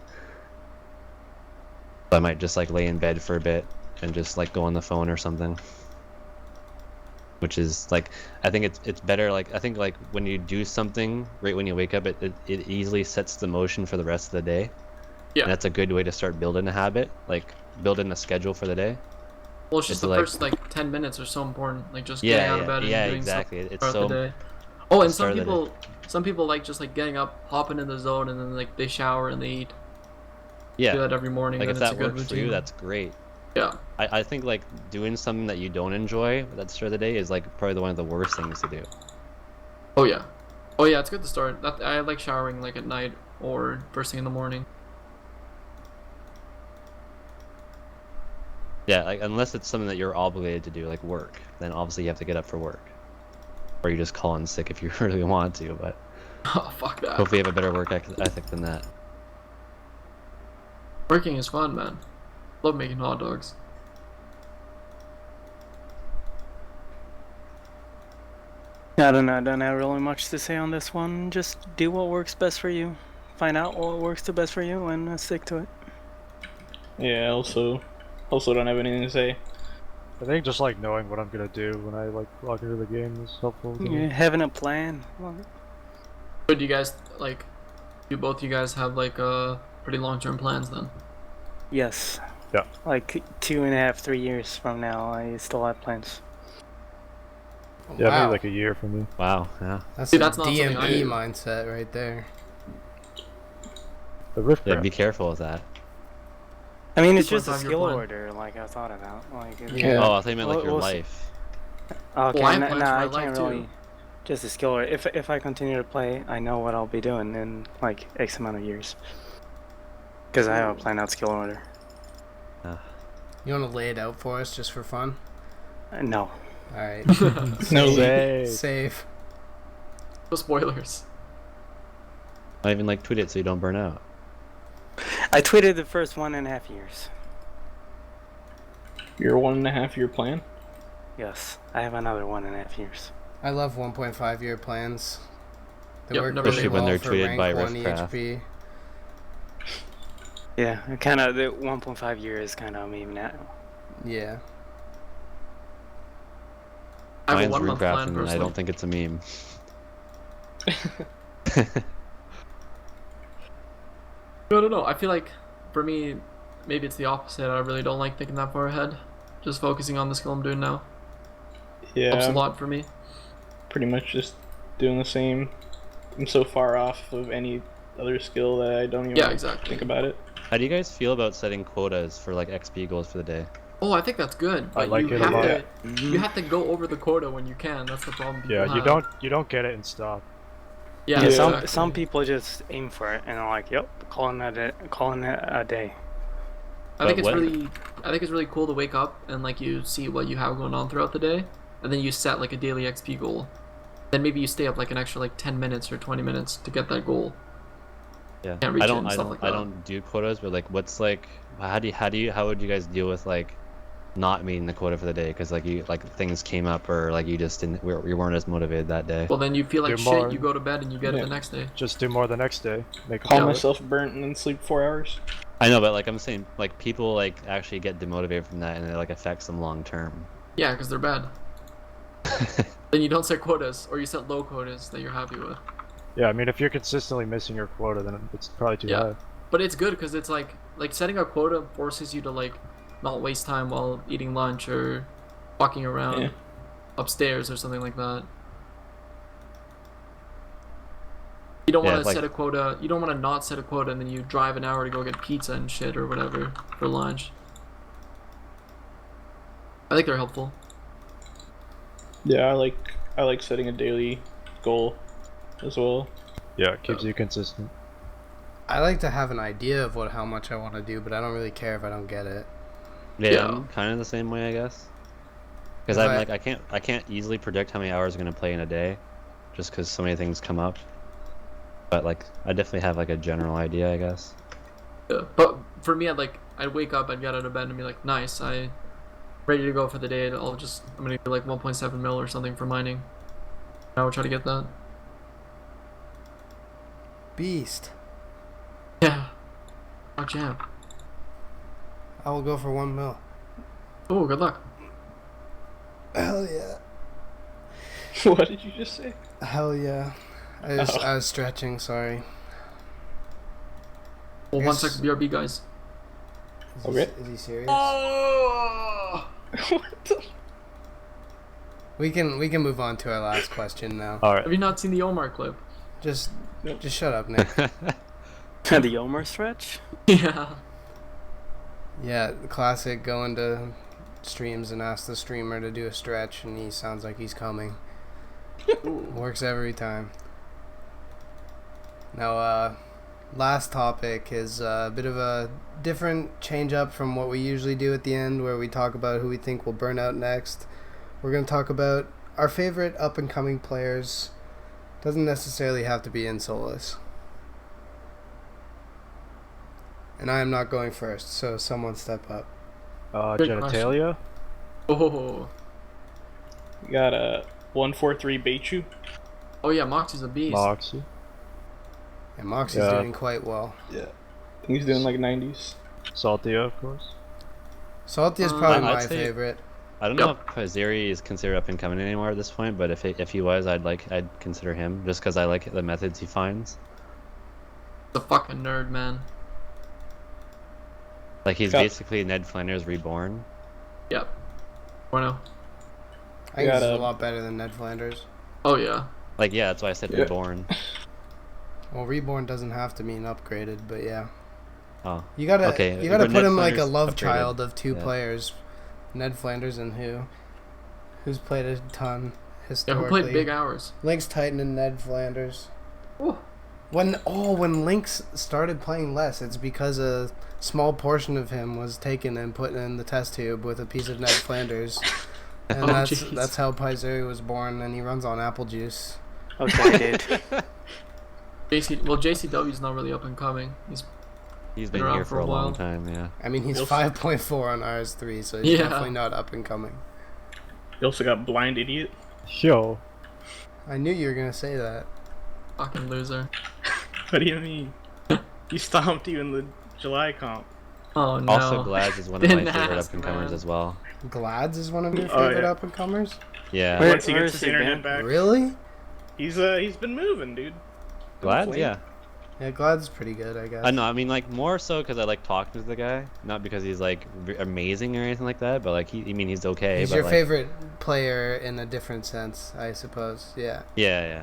So I might just like lay in bed for a bit and just like go on the phone or something. Which is like I think it's better. Like I think like when you do something right when you wake up, it easily sets the motion for the rest of the day. Yeah. And that's a good way to start building a habit, like building a schedule for the day. Well, it's just It's the like- first like 10 minutes are so important. Like just Yeah, getting out of yeah, bed and yeah, doing exactly. stuff It's throughout so- the day. Oh, and start of the some people like just like getting up, hopping in the zone, and then like they shower and they eat. Yeah. Do that every morning. Like and if it's that a good works for routine. you, that's great. Yeah. I think like doing something that you don't enjoy at the start of the day is like probably one of the worst things to do. Oh yeah. Oh yeah, it's good to start. That I like showering like at night or first thing in the morning. Yeah, like unless it's something that you're obligated to do, like work, then obviously you have to get up for work. Or you just call in sick if you really want to, but Oh fuck that. hopefully you have a better work ethic than that. Working is fun, man. Love making hot dogs. I don't know. I don't have really much to say on this one. Just do what works best for you. Find out what works the best for you and stick to it. Yeah, also don't have anything to say. I think just like knowing what I'm gonna do when I like log into the game is helpful. To me. Yeah, having a plan. But do you guys like? Do both you guys have like pretty long-term plans then? Yes. Yeah. Like 2.5, 3 years from now, I still have plans. Yeah, Wow. maybe like a year for me. Wow, yeah. That's See, a that's not something I DMP do. mindset right there. The riff Yeah, graph. be careful with that. I mean, it's just a 2.5 year skill plan. order, like I thought about. Like, Yeah. Oh, I thought you meant like your We'll see. life. Okay, Well, I have nah, plans for my I life, can't too. really. Just a skill order. If I continue to play, I know what I'll be doing in like X amount of years. Because I have a planned out skill order. You want to lay it out for us just for fun? No. All right. No Say. Safe. No spoilers. Not even like tweet it so you don't burn out. I tweeted the first 1.5 years. Your 1.5 year plan? Yes, I have another 1.5 years. I love 1.5 year plans. They Yep, work never really Especially when well they're for tweeted rank by 1 Riffcraft. EHP. Yeah, kind of the 1.5 year is kind of a meme now. Yeah. I have a Mine's 1 month Rugraf, plan and I personally. don't think it's a meme. I don't know. I feel like for me, maybe it's the opposite. I really don't like thinking that far ahead. Just focusing on the skill I'm doing now Yeah, helps a I'm lot for me. pretty much just doing the same. I'm so far off of any other skill that I don't even Yeah, exactly. think about it. How do you guys feel about setting quotas for like XP goals for the day? Oh, I think that's good. I But like you it a have lot. to you have to go over the quota when you can. That's the problem. Yeah, people have. you don't get it and stop. Yeah, Yeah, exactly. some people just aim for it and are like, yep, calling it a day. I think But it's really cool to wake up and like you see what you have going on throughout the day, and then you set like a daily XP goal. Then maybe you stay up like an extra like 10 minutes or 20 minutes to get that goal. Yeah, Can't reach I it don't, and I stuff don't, like I that. don't do quotas, but like, what's like, how would you guys deal with like not meeting the quota for the day because like things came up or like you just didn't, you weren't as motivated that day? Well, then you feel like Do shit. more. You go to bed and you get it Yeah. the next day. Just do more the next day. Make a Call habit. myself burnt and then sleep 4 hours. I know, but like I'm saying, like people like actually get demotivated from that, and it like affects them long term. Yeah, because they're bad. Then you don't set quotas, or you set low quotas that you're happy with. Yeah, I mean, if you're consistently missing your quota, then it's probably too Yeah. high. But it's good because it's like setting a quota forces you to like not waste time while eating lunch or walking around Yeah. upstairs or something like that. You don't Yeah, want to like- set a quota. You don't want to not set a quota and then you drive an hour to go get pizza and shit or whatever for lunch. I think they're helpful. Yeah, I like setting a daily goal as well. Yeah, it keeps you consistent. I like to have an idea of how much I want to do, but I don't really care if I don't get it. Yeah, Yeah. I'm kind of the same way, I guess. Because If I'm I- like I can't easily predict how many hours I'm gonna play in a day, just because so many things come up. But like I definitely have like a general idea, I guess. Yeah. But for me, I'd wake up, I'd get out of bed and be like, nice, I'm ready to go for the day. I'm gonna do like 1.7 mil or something for mining. I would try to get that. Beast. Yeah. Oh, jam. I will go for 1 mil. Oh, good luck. Hell yeah. What did you just say? Hell yeah. I was stretching, sorry. Well, Yes. 1 sec, BRB, guys. Okay. Is he serious? What the? We can move on to our last question now. All right. Have you not seen the Omar clip? Just shut up, Nick. The Omer stretch? Yeah. Yeah, the classic going to streams and ask the streamer to do a stretch and he sounds like he's coming. Works every time. Now, last topic is a bit of a different change up from what we usually do at the end where we talk about who we think will burn out next. We're going to talk about our favorite up and coming players. Doesn't necessarily have to be in Solace. And I am not going first, so someone step up. Good Genitalia? Oh. You got a 143 Beichu. Oh yeah, Moxie's a beast. Moxie. And Moxie's Yeah. doing quite well. Yeah. He's doing like 90s. Saltia, of course. Salty is probably I'd my say- favorite. I don't know if Paziri is considered up and coming anymore at this point, but if he was, I'd consider him just because I like the methods he finds. The fucking nerd, man. Like he's Got- basically Ned Flanders reborn. Yep. Bueno. I think got this is a a- lot better than Ned Flanders. Oh yeah. Like yeah, that's why I said Yeah. reborn. Well, reborn doesn't have to mean upgraded, but yeah. Oh, You gotta Okay, you gotta but put Ned him like a Flanders love upgraded. child of two Yeah. players. Ned Flanders and who's played a ton Yeah, historically. who played big hours? Link's Titan and Ned Flanders. Ooh. When Link's started playing less, it's because a small portion of him was taken and put in the test tube with a piece of Ned Flanders. And Oh, that's jeez. how Pizeri was born, and he runs on apple juice. Okay, dude. JCW's not really up and coming. he's Been been around here for for a a long while. time. Yeah. I mean, he's You'll- 5.4 on RS3, so he's Yeah. definitely not up and coming. You also got Blind Idiot. Yo. I knew you were gonna say that. Fucking loser. What do you mean? He stomped you in the July comp. Oh no. Also, Glads is one of my Didn't favorite ask, up and comers man. as well. Glads is one of your Oh, favorite yeah. up and comers. Yeah. Wait. Once he where gets is his he, internet man? back, Really? he's been moving, dude. Glads, Flame. yeah. Yeah, Glads pretty good, I guess. I know. I mean, like more so because I like talking to the guy, not because he's like amazing or anything like that. But like he's okay. He's but, your like, favorite player in a different sense, I suppose. Yeah. Yeah,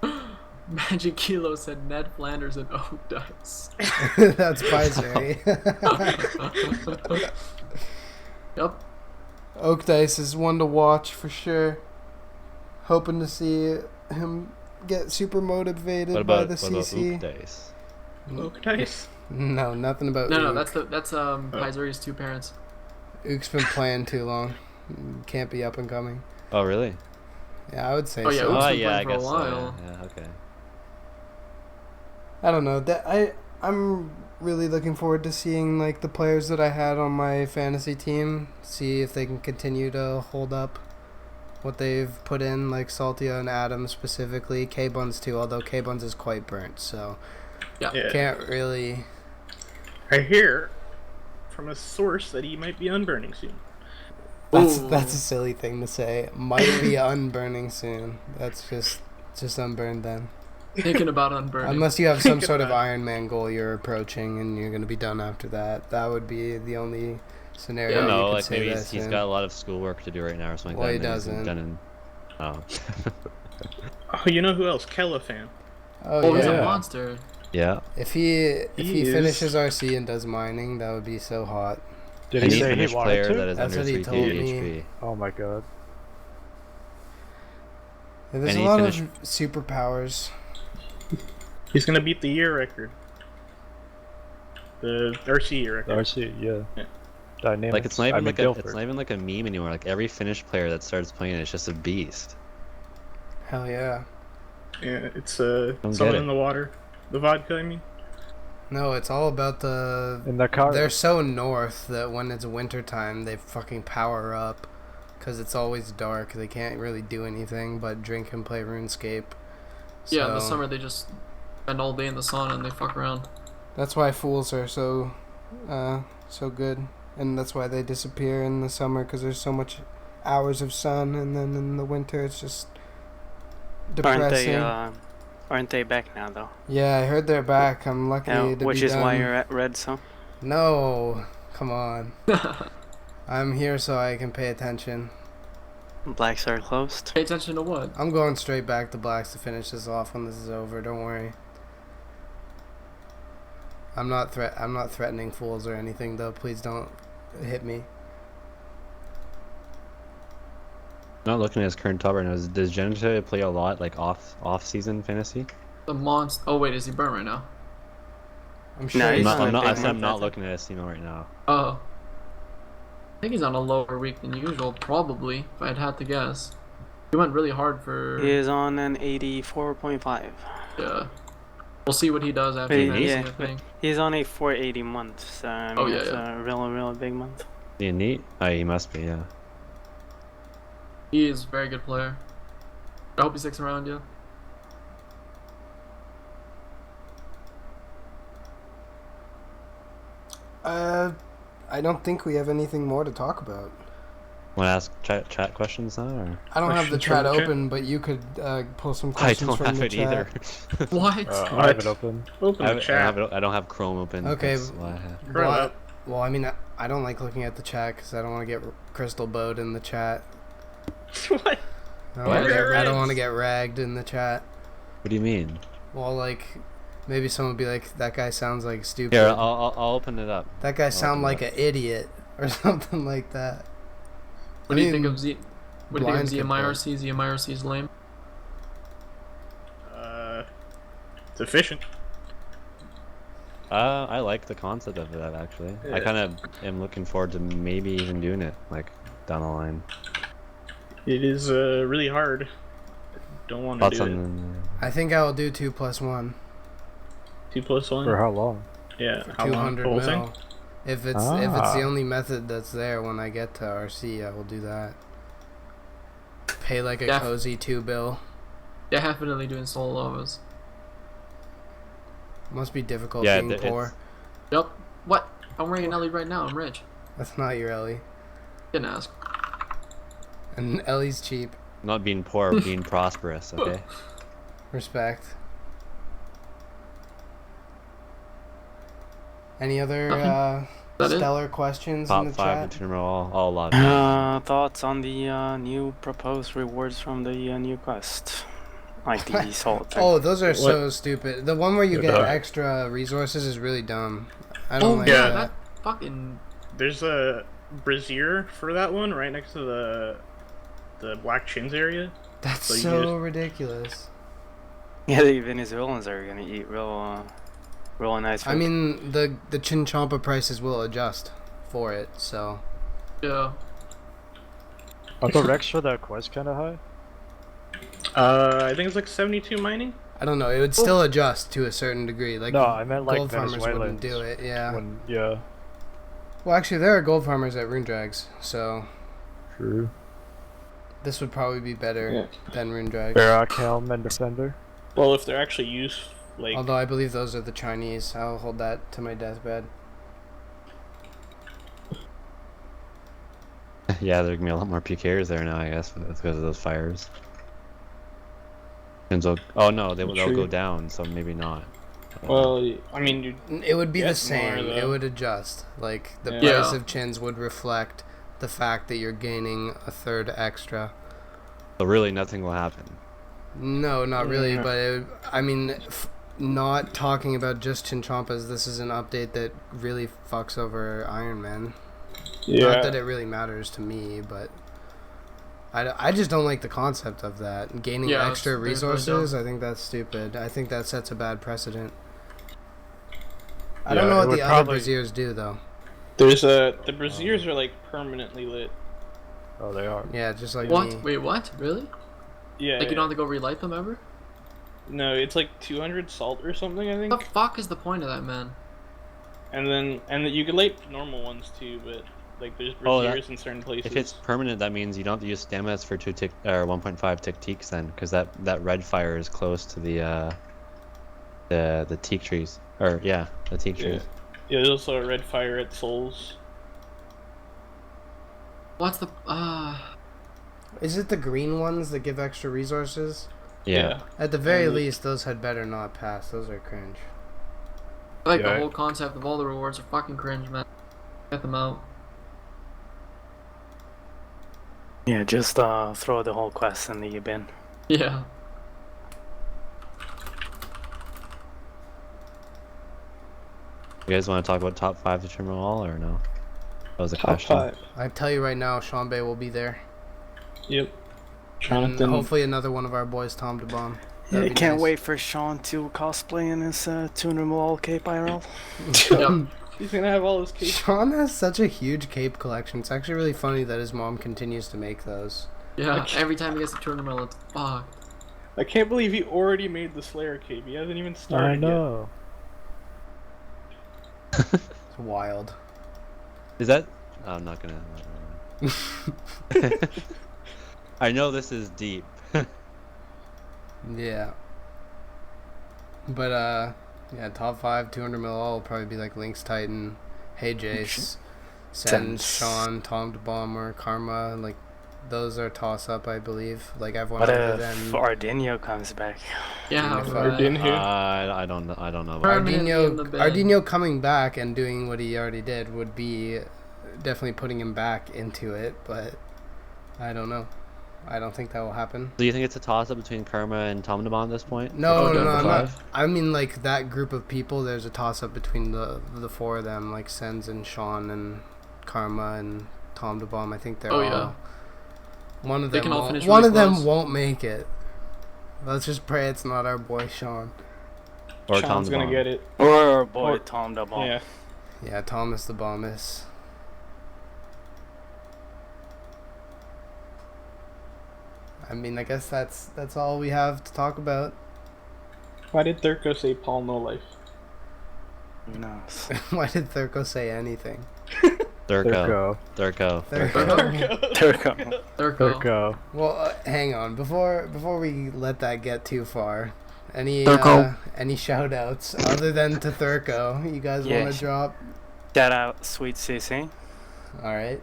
yeah. Magic Kilo said Ned Flanders and Oak Dice. That's Pfizer. Yep. Oak Dice is one to watch for sure. Hoping to see him get super motivated What by about the CC. Oak Dice? Oak Dice. No, nothing about No, Ook. that's Pizeri's two parents. Ook's been playing too long. Can't be up and coming. Oh, really? Yeah, I would say Oh, yeah, so. Ook's Oh, been yeah, I playing for a guess so. while. Yeah, okay. I don't know. I'm really looking forward to seeing like the players that I had on my fantasy team. See if they can continue to hold up what they've put in, like Saltia and Adam specifically. K-Buns too, although K-Buns is quite burnt, so Yeah. can't really. I hear from a source that he might be unburning soon. That's a silly thing to say. Might be unburning soon. That's just unburned then. Thinking about unburning. Unless you have some Thinking sort of about Iron Man goal you're approaching and you're gonna be done after that. That would be the only scenario. I don't you know, could like say maybe this he's in. got a lot of schoolwork to do right now or something Well, like he that. and he's doesn't. Done in... Oh. Oh, you know who else? Kelafan. Oh he's a yeah. monster. Yeah. If he He is- finishes RC and does mining, that would be so hot. Did Any he say he Finnish wanted player to? that is That's under what he 3k told me. HP. Oh my god. Yeah, there's Any a lot Finnish- of superpowers. He's gonna beat the year record. The RC year record. RC, yeah. Yeah. Dynamics. Like it's not even I mean, like a, Guildford. it's not even like a meme anymore. Like every Finnish player that starts playing it is just a beast. Hell yeah. Yeah, it's Don't get someone it. in the water. The vodka, I mean. No, it's all about the. In the car. They're so north that when it's winter time, they fucking power up, because it's always dark. They can't really do anything but drink and play RuneScape. Yeah, in the So, summer they just spend all day in the sun and they fuck around. That's why fools are so good, and that's why they disappear in the summer, because there's so much hours of sun, and then in the winter it's just depressing. Aren't they back now though? Yeah, I heard they're back. I'm lucky Yeah, to which be is why done. you're at red, so. No, come on. I'm here so I can pay attention. Blacks are closed. Pay attention to what? I'm going straight back to blacks to finish this off when this is over. Don't worry. I'm not threatening fools or anything though. Please don't hit me. Not looking at his current top right now. Does Genita play a lot like off season fantasy? The monster. Oh wait, is he burnt right now? I'm sure No, he's he's not. I'm not. big I said I'm month, not I think. looking at his team right now. Oh. I think he's on a lower week than usual, probably, if I'd had to guess. He went really hard for. He is on an 84.5. Yeah. We'll see what he does after Wait, fantasy, yeah, I think. He's on a 480 month, so I mean, Oh, yeah, it's yeah. a real big month. Is he neat? Oh, he must be. Yeah. He is a very good player. I hope he sticks around, yeah. I don't think we have anything more to talk about. Want to ask chat questions now? Or? I don't have the Questions chat from the chat? open, but you could pull some I questions don't from have the it chat. either. What? I have it open. Open the chat. I don't have Chrome open. Okay. That's why I have- Grow Well, up. well, I mean, I don't like looking at the chat because I don't want to get crystal bowed in the chat. What? I don't want to get ragged in the chat. What do you mean? Well, like, maybe someone would be like, that guy sounds like stupid. Here, I'll open it up. That guy sound open like it an idiot or something like that. What do you I think mean, of Z? What do you think of blind ZMIRC? ZMIRC's lame. It's efficient. I like the concept of that actually. I Yeah. kind of am looking forward to maybe even doing it like down the line. It is really hard. Don't want to Thoughts do it. on? I think I will do 2+1. 2+1. For how long? Yeah. For How long? 200 The whole mil. thing? If it's the Ah. only method that's there when I get to RC, I will do that. Pay like a Yeah. cozy 2 bill. Definitely doing solo levels. Must be difficult Yeah, being poor. Yep. What? I'm wearing an Ellie right now. I'm rich. That's not your Ellie. Didn't ask. And Ellie's cheap. Not being poor, being prosperous. Okay. Respect. Any other That it? stellar questions Top in the 5 chat? between all lot. Thoughts on the new proposed rewards from the new quest? like the salt. Oh, those are so stupid. The one where you get Yeah. extra resources is really dumb. I don't Oh like yeah, that. that fucking. There's a brazier for that one right next to the black chins area. That's So you so just- ridiculous. Yeah, the Venezuelans are gonna eat real nice food. I mean, the Chinchompa prices will adjust for it, so Yeah. Are the Rex for that quest kind of high? I think it's like 72 mining. I don't know. It would still adjust to a certain degree. Like No, I meant like gold farmers wouldn't Venezuelans. do it. Yeah. Yeah. Well, actually, there are gold farmers at Rune Drags, so True. this would probably be better than Rune Drags. Barak, Helm, and Defender. Well, if they're actually used, like Although I believe those are the Chinese. I'll hold that to my deathbed. Yeah, there can be a lot more PKers there now, I guess, because of those fires. And so, oh no, they'll True. go down, so maybe not. well, I mean, you It would be the Yes, more, same. It though. would adjust. Like the Yeah. price Yeah. of chins would reflect the fact that you're gaining a third extra. So really, nothing will happen. No, not really. Yeah. But I mean, not talking about just Chinchompas. This is an update that really fucks over Iron Man. Not that it really matters to me, but I just don't like the concept of that. Gaining Yeah, extra it's resources, I think that's stupid. I think that sets a bad precedent. I Yeah, don't know it what would the probably- other Braziers do, though. there's the braziers are like permanently lit. Oh, they are. Yeah, just like What? me. Wait, what? Really? Yeah. Like you don't have to go relight them ever? No, it's like 200 salt or something, I think. What the fuck is the point of that, man? And you can light normal ones too, but like there's Oh, that- braziers in certain places. If it's permanent, that means you don't have to use stamina for 1.5 tick teaks then, because that red fire is close to the teak trees, or yeah, the teak trees. Yeah, there's also a red fire at Souls. What's the Is it the green ones that give extra resources? Yeah. At the very And- least, those had better not pass. Those are cringe. I like Yeah. the whole concept of all the rewards are fucking cringe, man. Get them out. yeah, just throw the whole quest in the bin. Yeah. You guys want to talk about top 5 to trim all, or no? That was a Top question. 5. I tell you right now, Sean Bay will be there. Yep. And Jonathan. hopefully another one of our boys, Tom DeBomb. Yeah, That'd be can't nice. wait for Sean to cosplay in his tuner mall cape IRL. Yep. He's gonna have all his case. Sean has such a huge cape collection. It's actually really funny that his mom continues to make those. Yeah. Every time he gets a tournament, it's fucked. I can't believe he already made the Slayer cape. He hasn't even started I know. It's wild. Is that? I'm not gonna. I know this is deep. Yeah. But yeah, top 5, 200 mil all will probably be like Lynx Titan, Hey Jace, Sens, Sens. Sean, Tom DeBomb, or Karma. Like those are toss up, I believe. Like everyone What other if than Ardinho comes back? Yeah. If right. Ardin here. I don't know. I don't know. About Permanently in the Ardinho. bin. Ardinho coming back and doing what he already did would be definitely putting him back into it, but I don't know. I don't think that will happen. Do you think it's a toss up between Karma and Tom DeBon at this point? No, For no, no, number I'm not. 5? I mean, like that group of people. There's a toss up between the 4 of them, like Sens and Sean and Karma and Tom DeBomb. I think they're Oh, all. yeah. One of They them. can all Won't, finish one really of them close. won't make it. Let's just pray it's not our boy Sean. Or Tom Sean's gonna DeBon? get it. Or our boy Or- Tom DeBomb. Yeah. Yeah, Thomas the Bomb-is. I mean, I guess that's all we have to talk about. Why did Thurko say Paul no life? Who knows? Why did Thurko say anything? Thurko. Thurko. Thurko. Thurko. Turco. Thurko. Thurko. Well, hang on. Before we let that get too far, any Thurko. any shout outs other than to Thurko you guys want Yes. to drop? Shout out Sweet CC. All right.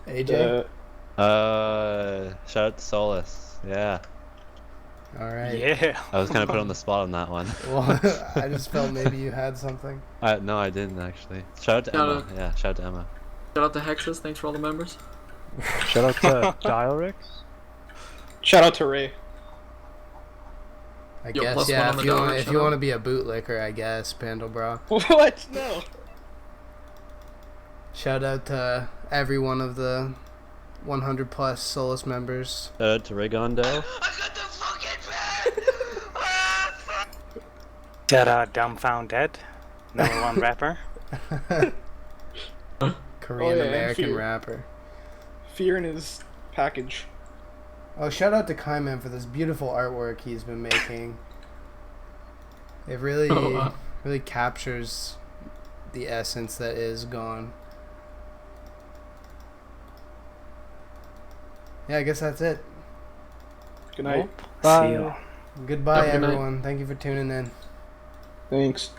AJ. Shout out to Solace. Yeah. All right. Yeah. I was kind of put on the spot on that one. Well, I just felt maybe you had something. No, I didn't actually. Shout out to Shout Emma. out. Yeah, shout out to Emma. Shout out to Hexus. Thanks for all the members. Shout out to Dialrix. Shout out to Ray. I Yo, guess, +1 yeah, on the if you dollar, want, if shut you up. want to be a bootlicker, I guess, Pandobra. What? No. Shout out to every one of the 100 plus Solace members. Shout out to Rigondo. I got the fucking pen! Ah, fuck! That dumbfounded #1 rapper. Korean and American Fear. rapper. Fear in his package. Oh, shout out to Kaiman for this beautiful artwork he's been making. It really, Oh, wow. really captures the essence that is gone. Yeah, I guess that's it. Good night. See you. Goodbye, Have a good night. everyone. Thank you for tuning in. Thanks.